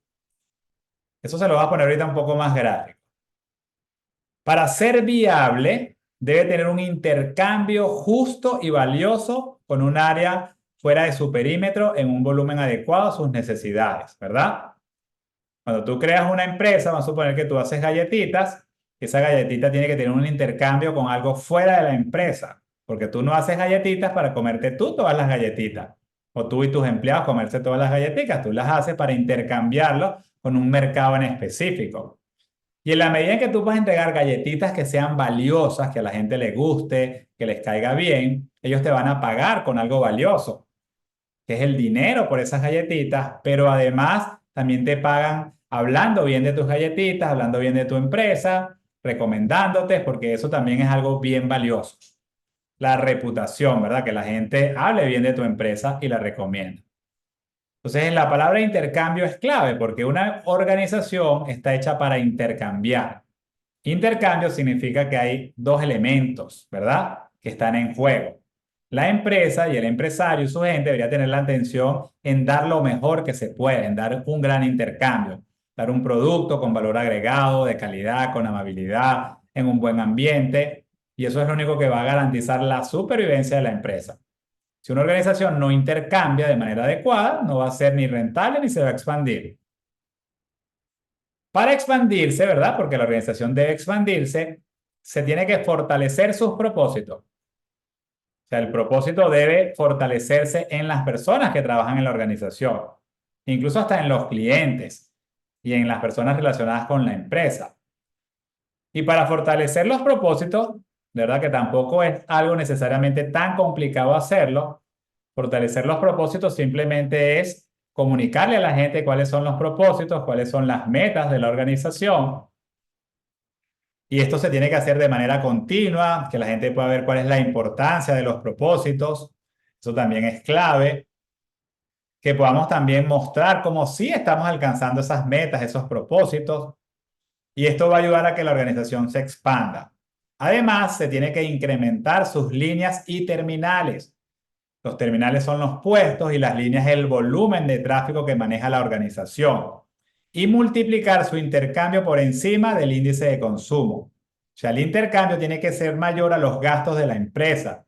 [SPEAKER 1] Eso se lo voy a poner ahorita un poco más gráfico. Para ser viable, debe tener un intercambio justo y valioso con un área fuera de su perímetro en un volumen adecuado a sus necesidades, ¿verdad? Cuando tú creas una empresa, vamos a suponer que tú haces galletitas, esa galletita tiene que tener un intercambio con algo fuera de la empresa, porque tú no haces galletitas para comerte tú todas las galletitas, o tú y tus empleados comerse todas las galletitas, tú las haces para intercambiarlo con un mercado en específico. Y en la medida en que tú vas a entregar galletitas que sean valiosas, que a la gente le guste, que les caiga bien, ellos te van a pagar con algo valioso, que es el dinero por esas galletitas, pero además también te pagan hablando bien de tus galletitas, hablando bien de tu empresa, recomendándote, porque eso también es algo bien valioso. La reputación, ¿verdad? Que la gente hable bien de tu empresa y la recomienda. Entonces, la palabra intercambio es clave porque una organización está hecha para intercambiar. Intercambio significa que hay dos elementos, ¿verdad? Que están en juego. La empresa y el empresario y su gente debería tener la atención en dar lo mejor que se puede, en dar un gran intercambio, dar un producto con valor agregado, de calidad, con amabilidad, en un buen ambiente, y eso es lo único que va a garantizar la supervivencia de la empresa. Si una organización no intercambia de manera adecuada, no va a ser ni rentable ni se va a expandir. Para expandirse, ¿verdad? Porque la organización debe expandirse, se tiene que fortalecer sus propósitos. O sea, el propósito debe fortalecerse en las personas que trabajan en la organización, incluso hasta en los clientes y en las personas relacionadas con la empresa. Y para fortalecer los propósitos, de verdad que tampoco es algo necesariamente tan complicado hacerlo. Fortalecer los propósitos simplemente es comunicarle a la gente cuáles son los propósitos, cuáles son las metas de la organización. Y esto se tiene que hacer de manera continua, que la gente pueda ver cuál es la importancia de los propósitos. Eso también es clave. Que podamos también mostrar cómo sí estamos alcanzando esas metas, esos propósitos. Y esto va a ayudar a que la organización se expanda. Además, se tiene que incrementar sus líneas y terminales. Los terminales son los puestos y las líneas el volumen de tráfico que maneja la organización. Y multiplicar su intercambio por encima del índice de consumo. O sea, el intercambio tiene que ser mayor a los gastos de la empresa.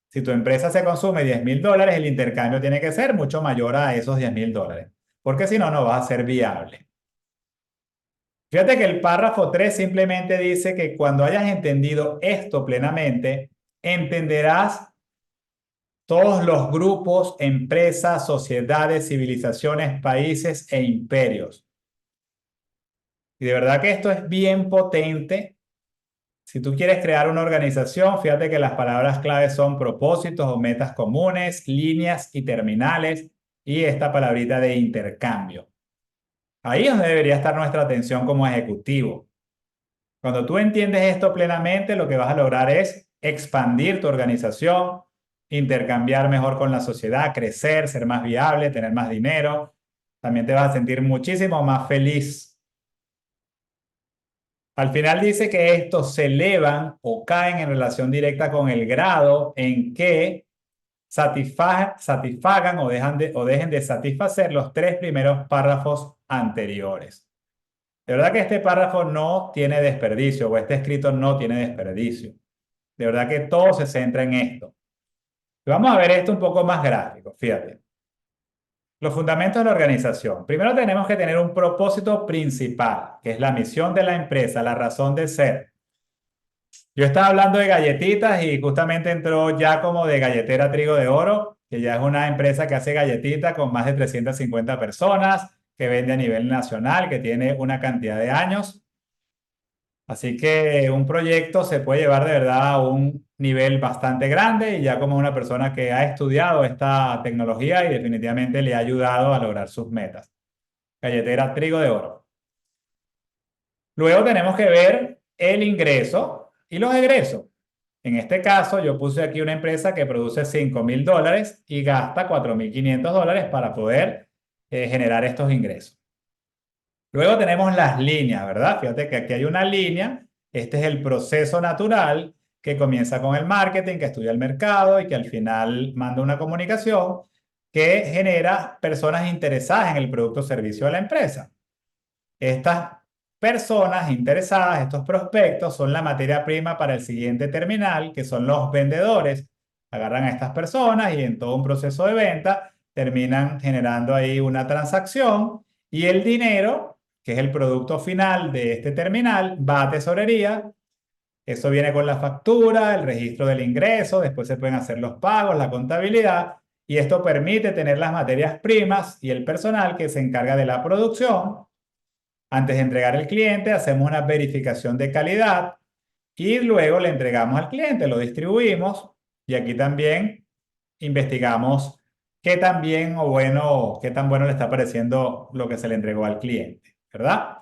[SPEAKER 1] Si tu empresa se consume $10,000, el intercambio tiene que ser mucho mayor a esos $10,000, porque si no, no va a ser viable. Fíjate que el párrafo 3 simplemente dice que cuando hayas entendido esto plenamente, entenderás todos los grupos, empresas, sociedades, civilizaciones, países e imperios. Y de verdad que esto es bien potente. Si tú quieres crear una organización, fíjate que las palabras claves son propósitos o metas comunes, líneas y terminales, y esta palabrita de intercambio. Ahí es donde debería estar nuestra atención como ejecutivo. Cuando tú entiendes esto plenamente, lo que vas a lograr es expandir tu organización, intercambiar mejor con la sociedad, crecer, ser más viable, tener más dinero. También te vas a sentir muchísimo más feliz. Al final dice que estos se elevan o caen en relación directa con el grado en que satisfagan o dejen de satisfacer los tres primeros párrafos anteriores. De verdad que este párrafo no tiene desperdicio, o este escrito no tiene desperdicio. De verdad que todo se centra en esto. Vamos a ver esto un poco más gráfico, fíjate. Los fundamentos de la organización. Primero tenemos que tener un propósito principal, que es la misión de la empresa, la razón de ser. Yo estaba hablando de galletitas y justamente entró ya como de Galletera Trigo de Oro, que ya es una empresa que hace galletitas con más de 350 personas, que vende a nivel nacional, que tiene una cantidad de años. Así que un proyecto se puede llevar de verdad a un nivel bastante grande y ya como una persona que ha estudiado esta tecnología y definitivamente le ha ayudado a lograr sus metas. Galletera Trigo de Oro. Luego tenemos que ver el ingreso y los egresos. En este caso, yo puse aquí una empresa que produce $5,000 y gasta $4,500 para poder generar estos ingresos. Luego tenemos las líneas, ¿verdad? Fíjate que aquí hay una línea. Este es el proceso natural que comienza con el marketing, que estudia el mercado y que al final manda una comunicación que genera personas interesadas en el producto o servicio de la empresa. Estas personas interesadas, estos prospectos, son la materia prima para el siguiente terminal, que son los vendedores. Agarran a estas personas y en todo un proceso de venta terminan generando ahí una transacción y el dinero, que es el producto final de este terminal, va a tesorería. Eso viene con la factura, el registro del ingreso, después se pueden hacer los pagos, la contabilidad, y esto permite tener las materias primas y el personal que se encarga de la producción. Antes de entregar al cliente, hacemos una verificación de calidad y luego le entregamos al cliente, lo distribuimos y aquí también investigamos qué tan bien o bueno, qué tan bueno le está pareciendo lo que se le entregó al cliente, ¿verdad?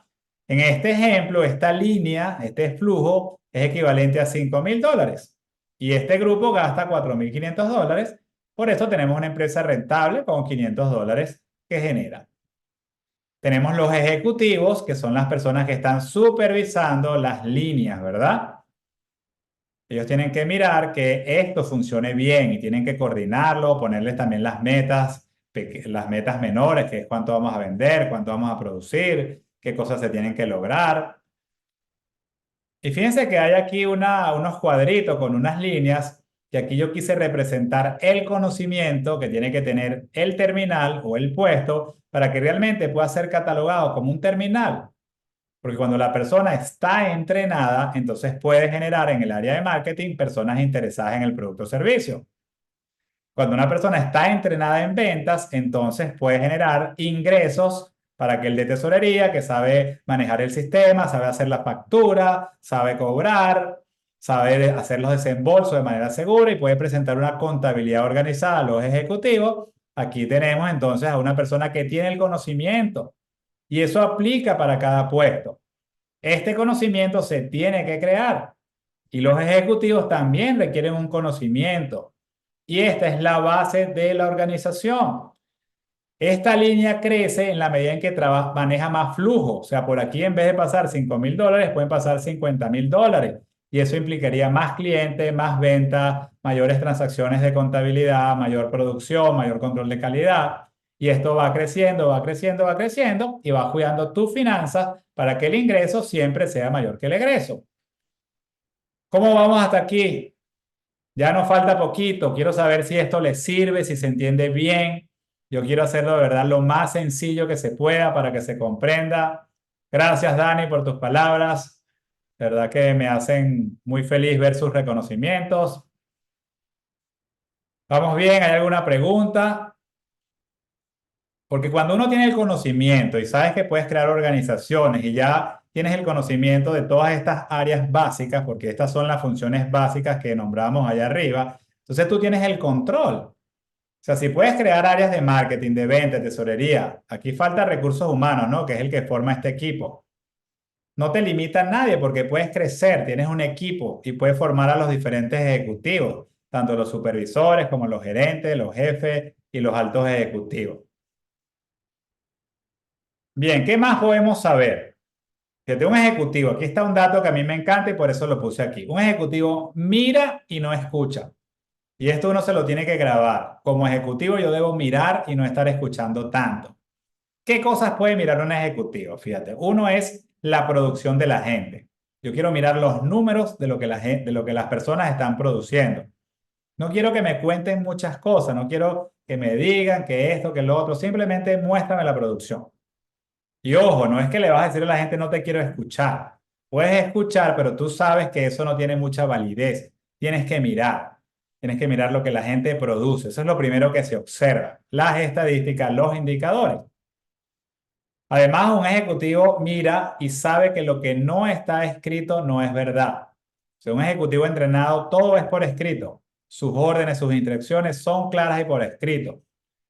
[SPEAKER 1] En este ejemplo, esta línea, este flujo es equivalente a $5,000 y este grupo gasta $4,500. Por eso tenemos una empresa rentable con $500 que genera. Tenemos los ejecutivos, que son las personas que están supervisando las líneas, ¿verdad? Ellos tienen que mirar que esto funcione bien y tienen que coordinarlo, ponerles también las metas menores, que es cuánto vamos a vender, cuánto vamos a producir, qué cosas se tienen que lograr. Y fíjense que hay aquí unos cuadritos con unas líneas que aquí yo quise representar el conocimiento que tiene que tener el terminal o el puesto para que realmente pueda ser catalogado como un terminal. Porque cuando la persona está entrenada, entonces puede generar en el área de marketing personas interesadas en el producto o servicio. Cuando una persona está entrenada en ventas, entonces puede generar ingresos para aquel de tesorería que sabe manejar el sistema, sabe hacer la factura, sabe cobrar, sabe hacer los desembolsos de manera segura y puede presentar una contabilidad organizada a los ejecutivos. Aquí tenemos entonces a una persona que tiene el conocimiento y eso aplica para cada puesto. Este conocimiento se tiene que crear y los ejecutivos también requieren un conocimiento y esta es la base de la organización. Esta línea crece en la medida en que maneja más flujo, o sea, por aquí en vez de pasar $5,000 pueden pasar $50,000 y eso implicaría más clientes, más ventas, mayores transacciones de contabilidad, mayor producción, mayor control de calidad. Y esto va creciendo, va creciendo, va creciendo y va cuidando tus finanzas para que el ingreso siempre sea mayor que el egreso. ¿Cómo vamos hasta aquí? Ya nos falta poquito. Quiero saber si esto les sirve, si se entiende bien. Yo quiero hacerlo de verdad lo más sencillo que se pueda para que se comprenda. Gracias, Dani, por tus palabras. De verdad que me hacen muy feliz ver sus reconocimientos. ¿Vamos bien? ¿Hay alguna pregunta? Porque cuando uno tiene el conocimiento y sabes que puedes crear organizaciones y ya tienes el conocimiento de todas estas áreas básicas, porque estas son las funciones básicas que nombramos allá arriba, entonces tú tienes el control. O sea, si puedes crear áreas de marketing, de venta, de tesorería, aquí falta recursos humanos, ¿no? Que es el que forma este equipo. No te limita a nadie porque puedes crecer, tienes un equipo y puedes formar a los diferentes ejecutivos. tanto los supervisores como los gerentes, los jefes y los altos ejecutivos. Bien, ¿qué más podemos saber? Fíjate, un ejecutivo, aquí está un dato que a mí me encanta y por eso lo puse aquí. Un ejecutivo mira y no escucha. Y esto uno se lo tiene que grabar. Como ejecutivo yo debo mirar y no estar escuchando tanto. ¿Qué cosas puede mirar un ejecutivo? Fíjate, uno es la producción de la gente. Yo quiero mirar los números de lo que de lo que las personas están produciendo. No quiero que me cuenten muchas cosas, no quiero que me digan que esto, que lo otro, simplemente muéstrame la producción. Y ojo, no es que le vas a decir a la gente no te quiero escuchar. Puedes escuchar, pero tú sabes que eso no tiene mucha validez. Tienes que mirar. Tienes que mirar lo que la gente produce. Eso es lo primero que se observa. Las estadísticas, los indicadores. Además, un ejecutivo mira y sabe que lo que no está escrito no es verdad. O sea, un ejecutivo entrenado, todo es por escrito. Sus órdenes, sus instrucciones son claras y por escrito.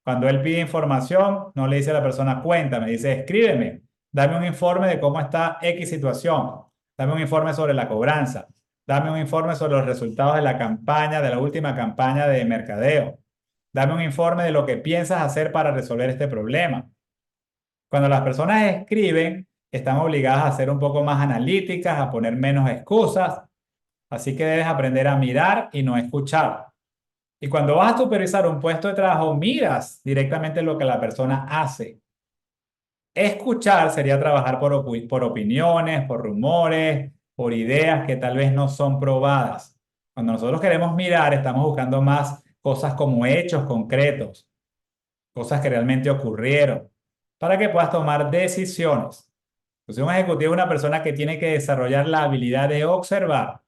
[SPEAKER 1] Cuando él pide información, no le dice a la persona, cuéntame, dice, escríbeme, dame un informe de cómo está X situación, dame un informe sobre la cobranza, dame un informe sobre los resultados de la campaña, de la última campaña de mercadeo, dame un informe de lo que piensas hacer para resolver este problema. Cuando las personas escriben, están obligadas a ser un poco más analíticas, a poner menos excusas, así que debes aprender a mirar y no escuchar. Y cuando vas a supervisar un puesto de trabajo, miras directamente lo que la persona hace. Escuchar sería trabajar por opiniones, por rumores, por ideas que tal vez no son probadas. Cuando nosotros queremos mirar, estamos buscando más cosas como hechos concretos, cosas que realmente ocurrieron, para que puedas tomar decisiones. Entonces, un ejecutivo es una persona que tiene que desarrollar la habilidad de observar.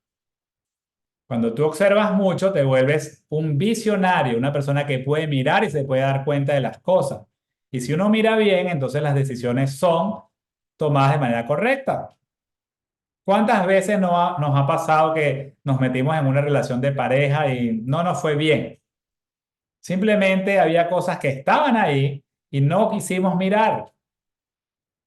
[SPEAKER 1] Cuando tú observas mucho, te vuelves un visionario, una persona que puede mirar y se puede dar cuenta de las cosas. Y si uno mira bien, entonces las decisiones son tomadas de manera correcta. ¿Cuántas veces nos ha pasado que nos metimos en una relación de pareja y no nos fue bien? Simplemente había cosas que estaban ahí y no quisimos mirar.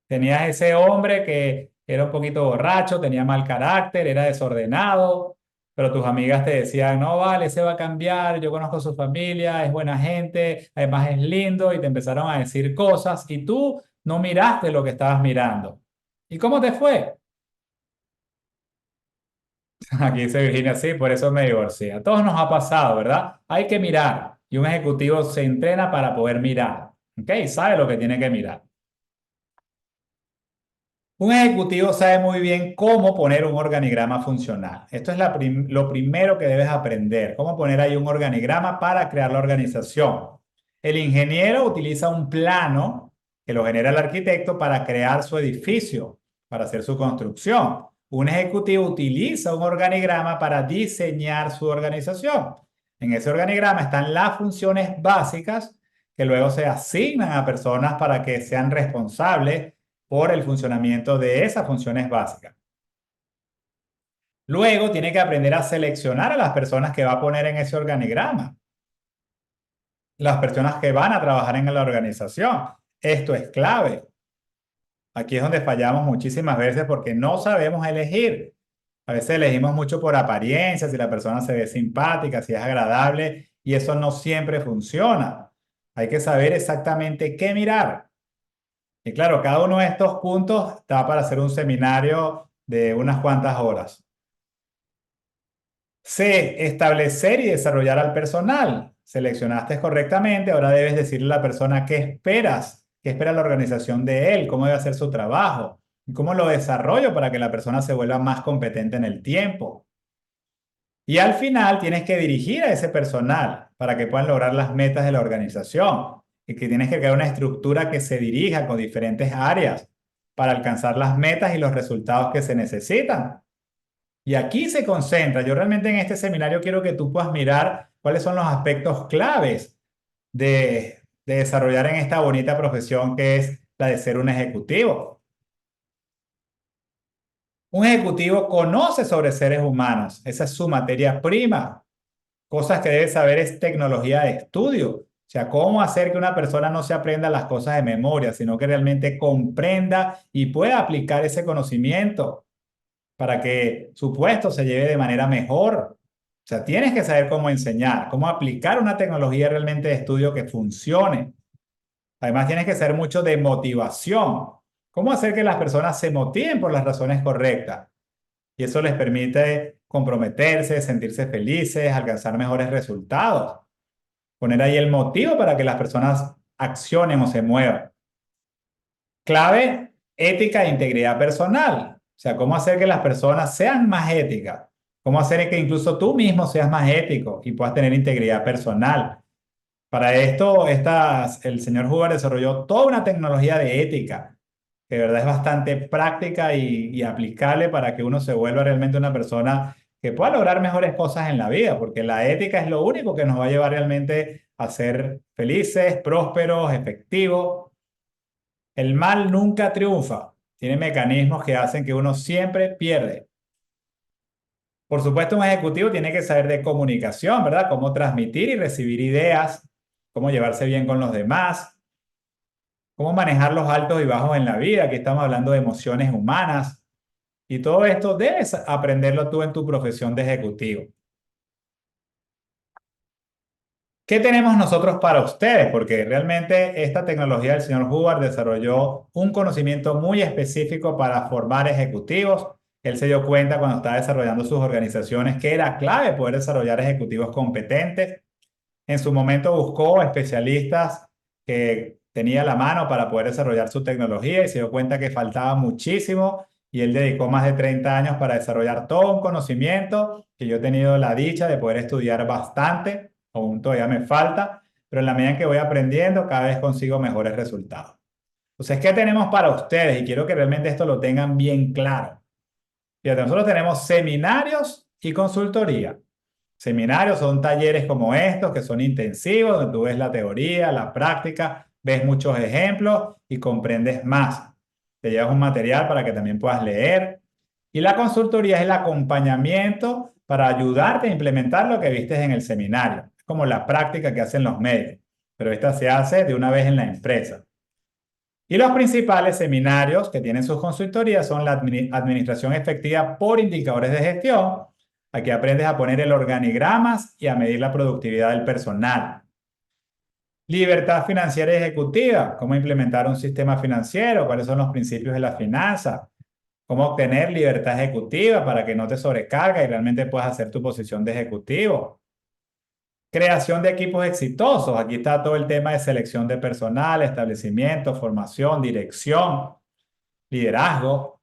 [SPEAKER 1] Tenías ese hombre que era un poquito borracho, tenía mal carácter, era desordenado, pero tus amigas te decían, no vale, ese va a cambiar, yo conozco a su familia, es buena gente, además es lindo, y te empezaron a decir cosas y tú no miraste lo que estabas mirando. ¿Y cómo te fue? Aquí dice Virginia, sí, por eso me divorcié. A todos nos ha pasado, ¿verdad? Hay que mirar y un ejecutivo se entrena para poder mirar, ¿ok? Sabe lo que tiene que mirar. Un ejecutivo sabe muy bien cómo poner un organigrama funcional. Esto es lo primero que debes aprender, cómo poner ahí un organigrama para crear la organización. El ingeniero utiliza un plano que lo genera el arquitecto para crear su edificio, para hacer su construcción. Un ejecutivo utiliza un organigrama para diseñar su organización. En ese organigrama están las funciones básicas que luego se asignan a personas para que sean responsables por el funcionamiento de esas funciones básicas. Luego tiene que aprender a seleccionar a las personas que va a poner en ese organigrama, las personas que van a trabajar en la organización. Esto es clave. Aquí es donde fallamos muchísimas veces porque no sabemos elegir. A veces elegimos mucho por apariencia, si la persona se ve simpática, si es agradable, y eso no siempre funciona. Hay que saber exactamente qué mirar. Y claro, cada uno de estos puntos está para hacer un seminario de unas cuantas horas. C, establecer y desarrollar al personal. Seleccionaste correctamente, ahora debes decirle a la persona qué espera la organización de él, cómo debe hacer su trabajo, y cómo lo desarrollo para que la persona se vuelva más competente en el tiempo. Y al final tienes que dirigir a ese personal para que puedan lograr las metas de la organización y que tienes que crear una estructura que se dirija con diferentes áreas para alcanzar las metas y los resultados que se necesitan. Y aquí se concentra. Yo realmente en este seminario quiero que tú puedas mirar cuáles son los aspectos claves de desarrollar en esta bonita profesión que es la de ser un ejecutivo. Un ejecutivo conoce sobre seres humanos. Esa es su materia prima. Cosas que debe saber es tecnología de estudio. O sea, cómo hacer que una persona no se aprenda las cosas de memoria, sino que realmente comprenda y pueda aplicar ese conocimiento para que su puesto se lleve de manera mejor. sea, tienes que saber cómo enseñar, cómo aplicar una tecnología realmente de estudio que funcione. Además, tienes que saber mucho de motivación. Cómo hacer que las personas se motiven por las razones correctas. Y eso les permite comprometerse, sentirse felices, alcanzar mejores resultados. Poner ahí el motivo para que las personas accionen o se muevan. Clave, ética e integridad personal. O sea, cómo hacer que las personas sean más éticas. Cómo hacer que incluso tú mismo seas más ético y puedas tener integridad personal. Para esto, el señor Huber desarrolló toda una tecnología de ética, que de verdad es bastante práctica y aplicable para que uno se vuelva realmente una persona que pueda lograr mejores cosas en la vida, porque la ética es lo único que nos va a llevar realmente a ser felices, prósperos, efectivos. El mal nunca triunfa, tiene mecanismos que hacen que uno siempre pierde. Por supuesto, un ejecutivo tiene que saber de comunicación, ¿verdad? Cómo transmitir y recibir ideas, cómo llevarse bien con los demás, cómo manejar los altos y bajos en la vida. Aquí estamos hablando de emociones humanas y todo esto debes aprenderlo tú en tu profesión de ejecutivo. ¿Qué tenemos nosotros para ustedes? Porque realmente esta tecnología del señor Hubbard desarrolló un conocimiento muy específico para formar ejecutivos. Él se dio cuenta cuando estaba desarrollando sus organizaciones que era clave poder desarrollar ejecutivos competentes. En su momento buscó especialistas que tenía a la mano para poder desarrollar su tecnología y se dio cuenta que faltaba muchísimo y él dedicó más de 30 años para desarrollar todo un conocimiento que yo he tenido la dicha de poder estudiar bastante, aún todavía me falta, pero en la medida en que voy aprendiendo cada vez consigo mejores resultados. Entonces, ¿qué tenemos para ustedes? Y quiero que realmente esto lo tengan bien claro. Fíjate, nosotros tenemos seminarios y consultoría. Seminarios son talleres como estos, que son intensivos, donde tú ves la teoría, la práctica, ves muchos ejemplos y comprendes más. Te llevas un material para que también puedas leer. Y la consultoría es el acompañamiento para ayudarte a implementar lo que viste en el seminario. Es como la práctica que hacen los médicos, pero esta se hace de una vez en la empresa. Y los principales seminarios que tienen sus consultorías son la administración efectiva por indicadores de gestión. Aquí aprendes a poner el organigramas y a medir la productividad del personal. Libertad financiera y ejecutiva, cómo implementar un sistema financiero, cuáles son los principios de la finanza, cómo obtener libertad ejecutiva para que no te sobrecarga y realmente puedas hacer tu posición de ejecutivo. Creación de equipos exitosos. Aquí está todo el tema de selección de personal, establecimiento, formación, dirección, liderazgo.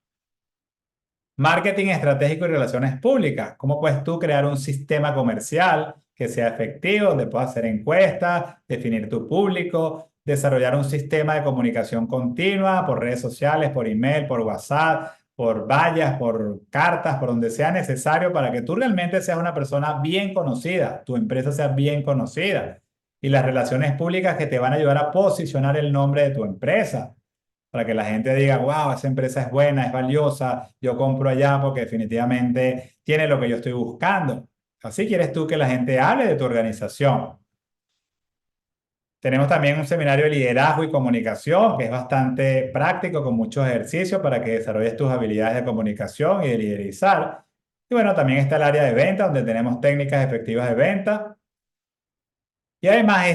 [SPEAKER 1] Marketing estratégico y relaciones públicas. ¿Cómo puedes tú crear un sistema comercial que sea efectivo, donde puedas hacer encuestas, definir tu público, desarrollar un sistema de comunicación continua por redes sociales, por email, por WhatsApp, por vallas, por cartas, por donde sea necesario para que tú realmente seas una persona bien conocida, tu empresa sea bien conocida y las relaciones públicas que te van a ayudar a posicionar el nombre de tu empresa para que la gente diga, wow, esa empresa es buena, es valiosa, yo compro allá porque definitivamente tiene lo que yo estoy buscando. Así quieres tú que la gente hable de tu organización. Tenemos también un seminario de liderazgo y comunicación que es bastante práctico con muchos ejercicios para que desarrolles tus habilidades de comunicación y de liderizar. Y bueno, también está el área de venta donde tenemos técnicas efectivas de venta. Y además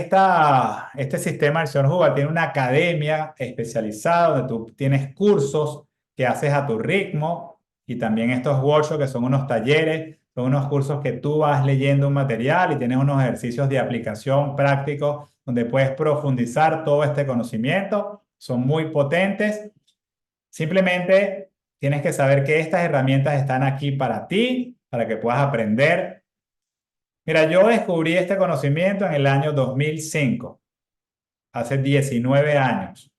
[SPEAKER 1] este sistema del señor Juba tiene una academia especializada donde tú tienes cursos que haces a tu ritmo y también estos workshops que son unos talleres, son unos cursos que tú vas leyendo un material y tienes unos ejercicios de aplicación prácticos donde puedes profundizar todo este conocimiento. Son muy potentes. Simplemente tienes que saber que estas herramientas están aquí para ti, para que puedas aprender. Mira, yo descubrí este conocimiento en el año 2005, hace 19 años,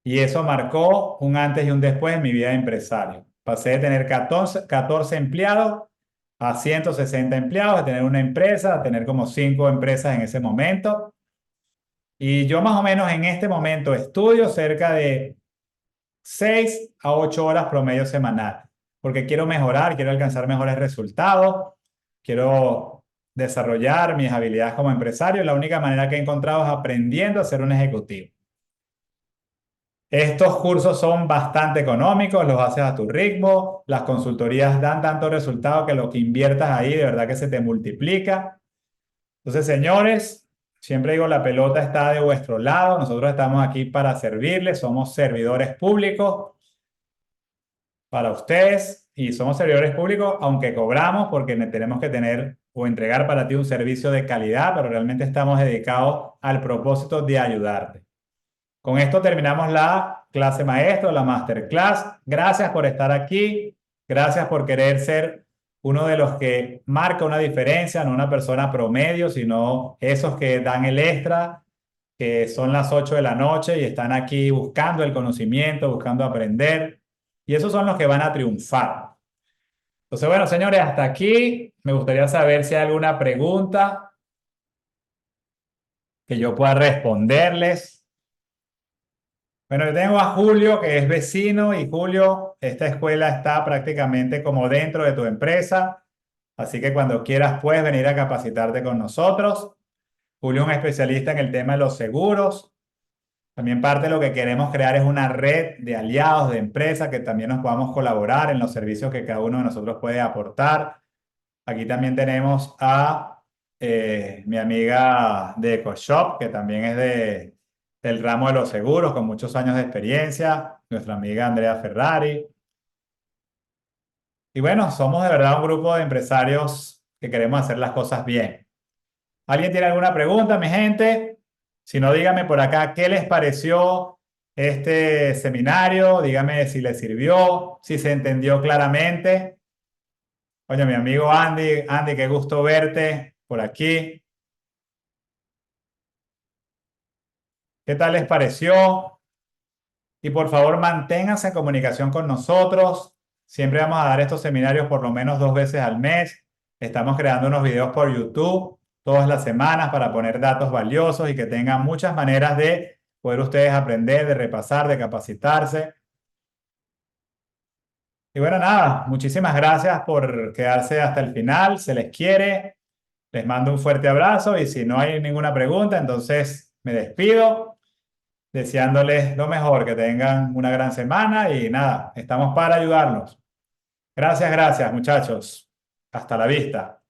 [SPEAKER 1] y eso marcó un antes y un después en mi vida de empresario. Pasé de tener 14 empleados a 160 empleados, de tener una empresa, a tener como 5 empresas en ese momento. Y yo más o menos en este momento estudio cerca de 6 a 8 horas promedio semanal, porque quiero mejorar, quiero alcanzar mejores resultados, quiero desarrollar mis habilidades como empresario. La única manera que he encontrado es aprendiendo a ser un ejecutivo. Estos cursos son bastante económicos, los haces a tu ritmo, las consultorías dan tanto resultado que lo que inviertas ahí de verdad que se te multiplica. Entonces, señores, siempre digo, la pelota está de vuestro lado, nosotros estamos aquí para servirles, somos servidores públicos para ustedes y somos servidores públicos aunque cobramos porque tenemos que tener o entregar para ti un servicio de calidad, pero realmente estamos dedicados al propósito de ayudarte. Con esto terminamos la clase maestro, la masterclass. Gracias por estar aquí. Gracias por querer ser uno de los que marca una diferencia, no una persona promedio, sino esos que dan el extra, que son las 8 de la noche y están aquí buscando el conocimiento, buscando aprender. Y esos son los que van a triunfar. Entonces, bueno, señores, hasta aquí. Me gustaría saber si hay alguna pregunta que yo pueda responderles. Bueno, yo tengo a Julio, que es vecino, y Julio, esta escuela está prácticamente como dentro de tu empresa, así que cuando quieras puedes venir a capacitarte con nosotros. Julio es un especialista en el tema de los seguros. También parte de lo que queremos crear es una red de aliados, de empresas, que también nos podamos colaborar en los servicios que cada uno de nosotros puede aportar. Aquí también tenemos a mi amiga de EcoShop, que también es del ramo de los seguros, con muchos años de experiencia, nuestra amiga Andrea Ferrari. Y bueno, somos de verdad un grupo de empresarios que queremos hacer las cosas bien. ¿Alguien tiene alguna pregunta, mi gente? Si no, dígame por acá qué les pareció este seminario, dígame si les sirvió, si se entendió claramente. Oye, mi amigo Andy, Andy, qué gusto verte por aquí. ¿Qué tal les pareció? Y por favor, manténganse en comunicación con nosotros. Siempre vamos a dar estos seminarios por lo menos 2 veces al mes. Estamos creando unos videos por YouTube todas las semanas para poner datos valiosos y que tengan muchas maneras de poder ustedes aprender, de repasar, de capacitarse. Y bueno, nada, muchísimas gracias por quedarse hasta el final. Se les quiere. Les mando un fuerte abrazo y si no hay ninguna pregunta, entonces me despido deseándoles lo mejor, que tengan una gran semana y nada, estamos para ayudarlos. Gracias, gracias, muchachos. Hasta la vista.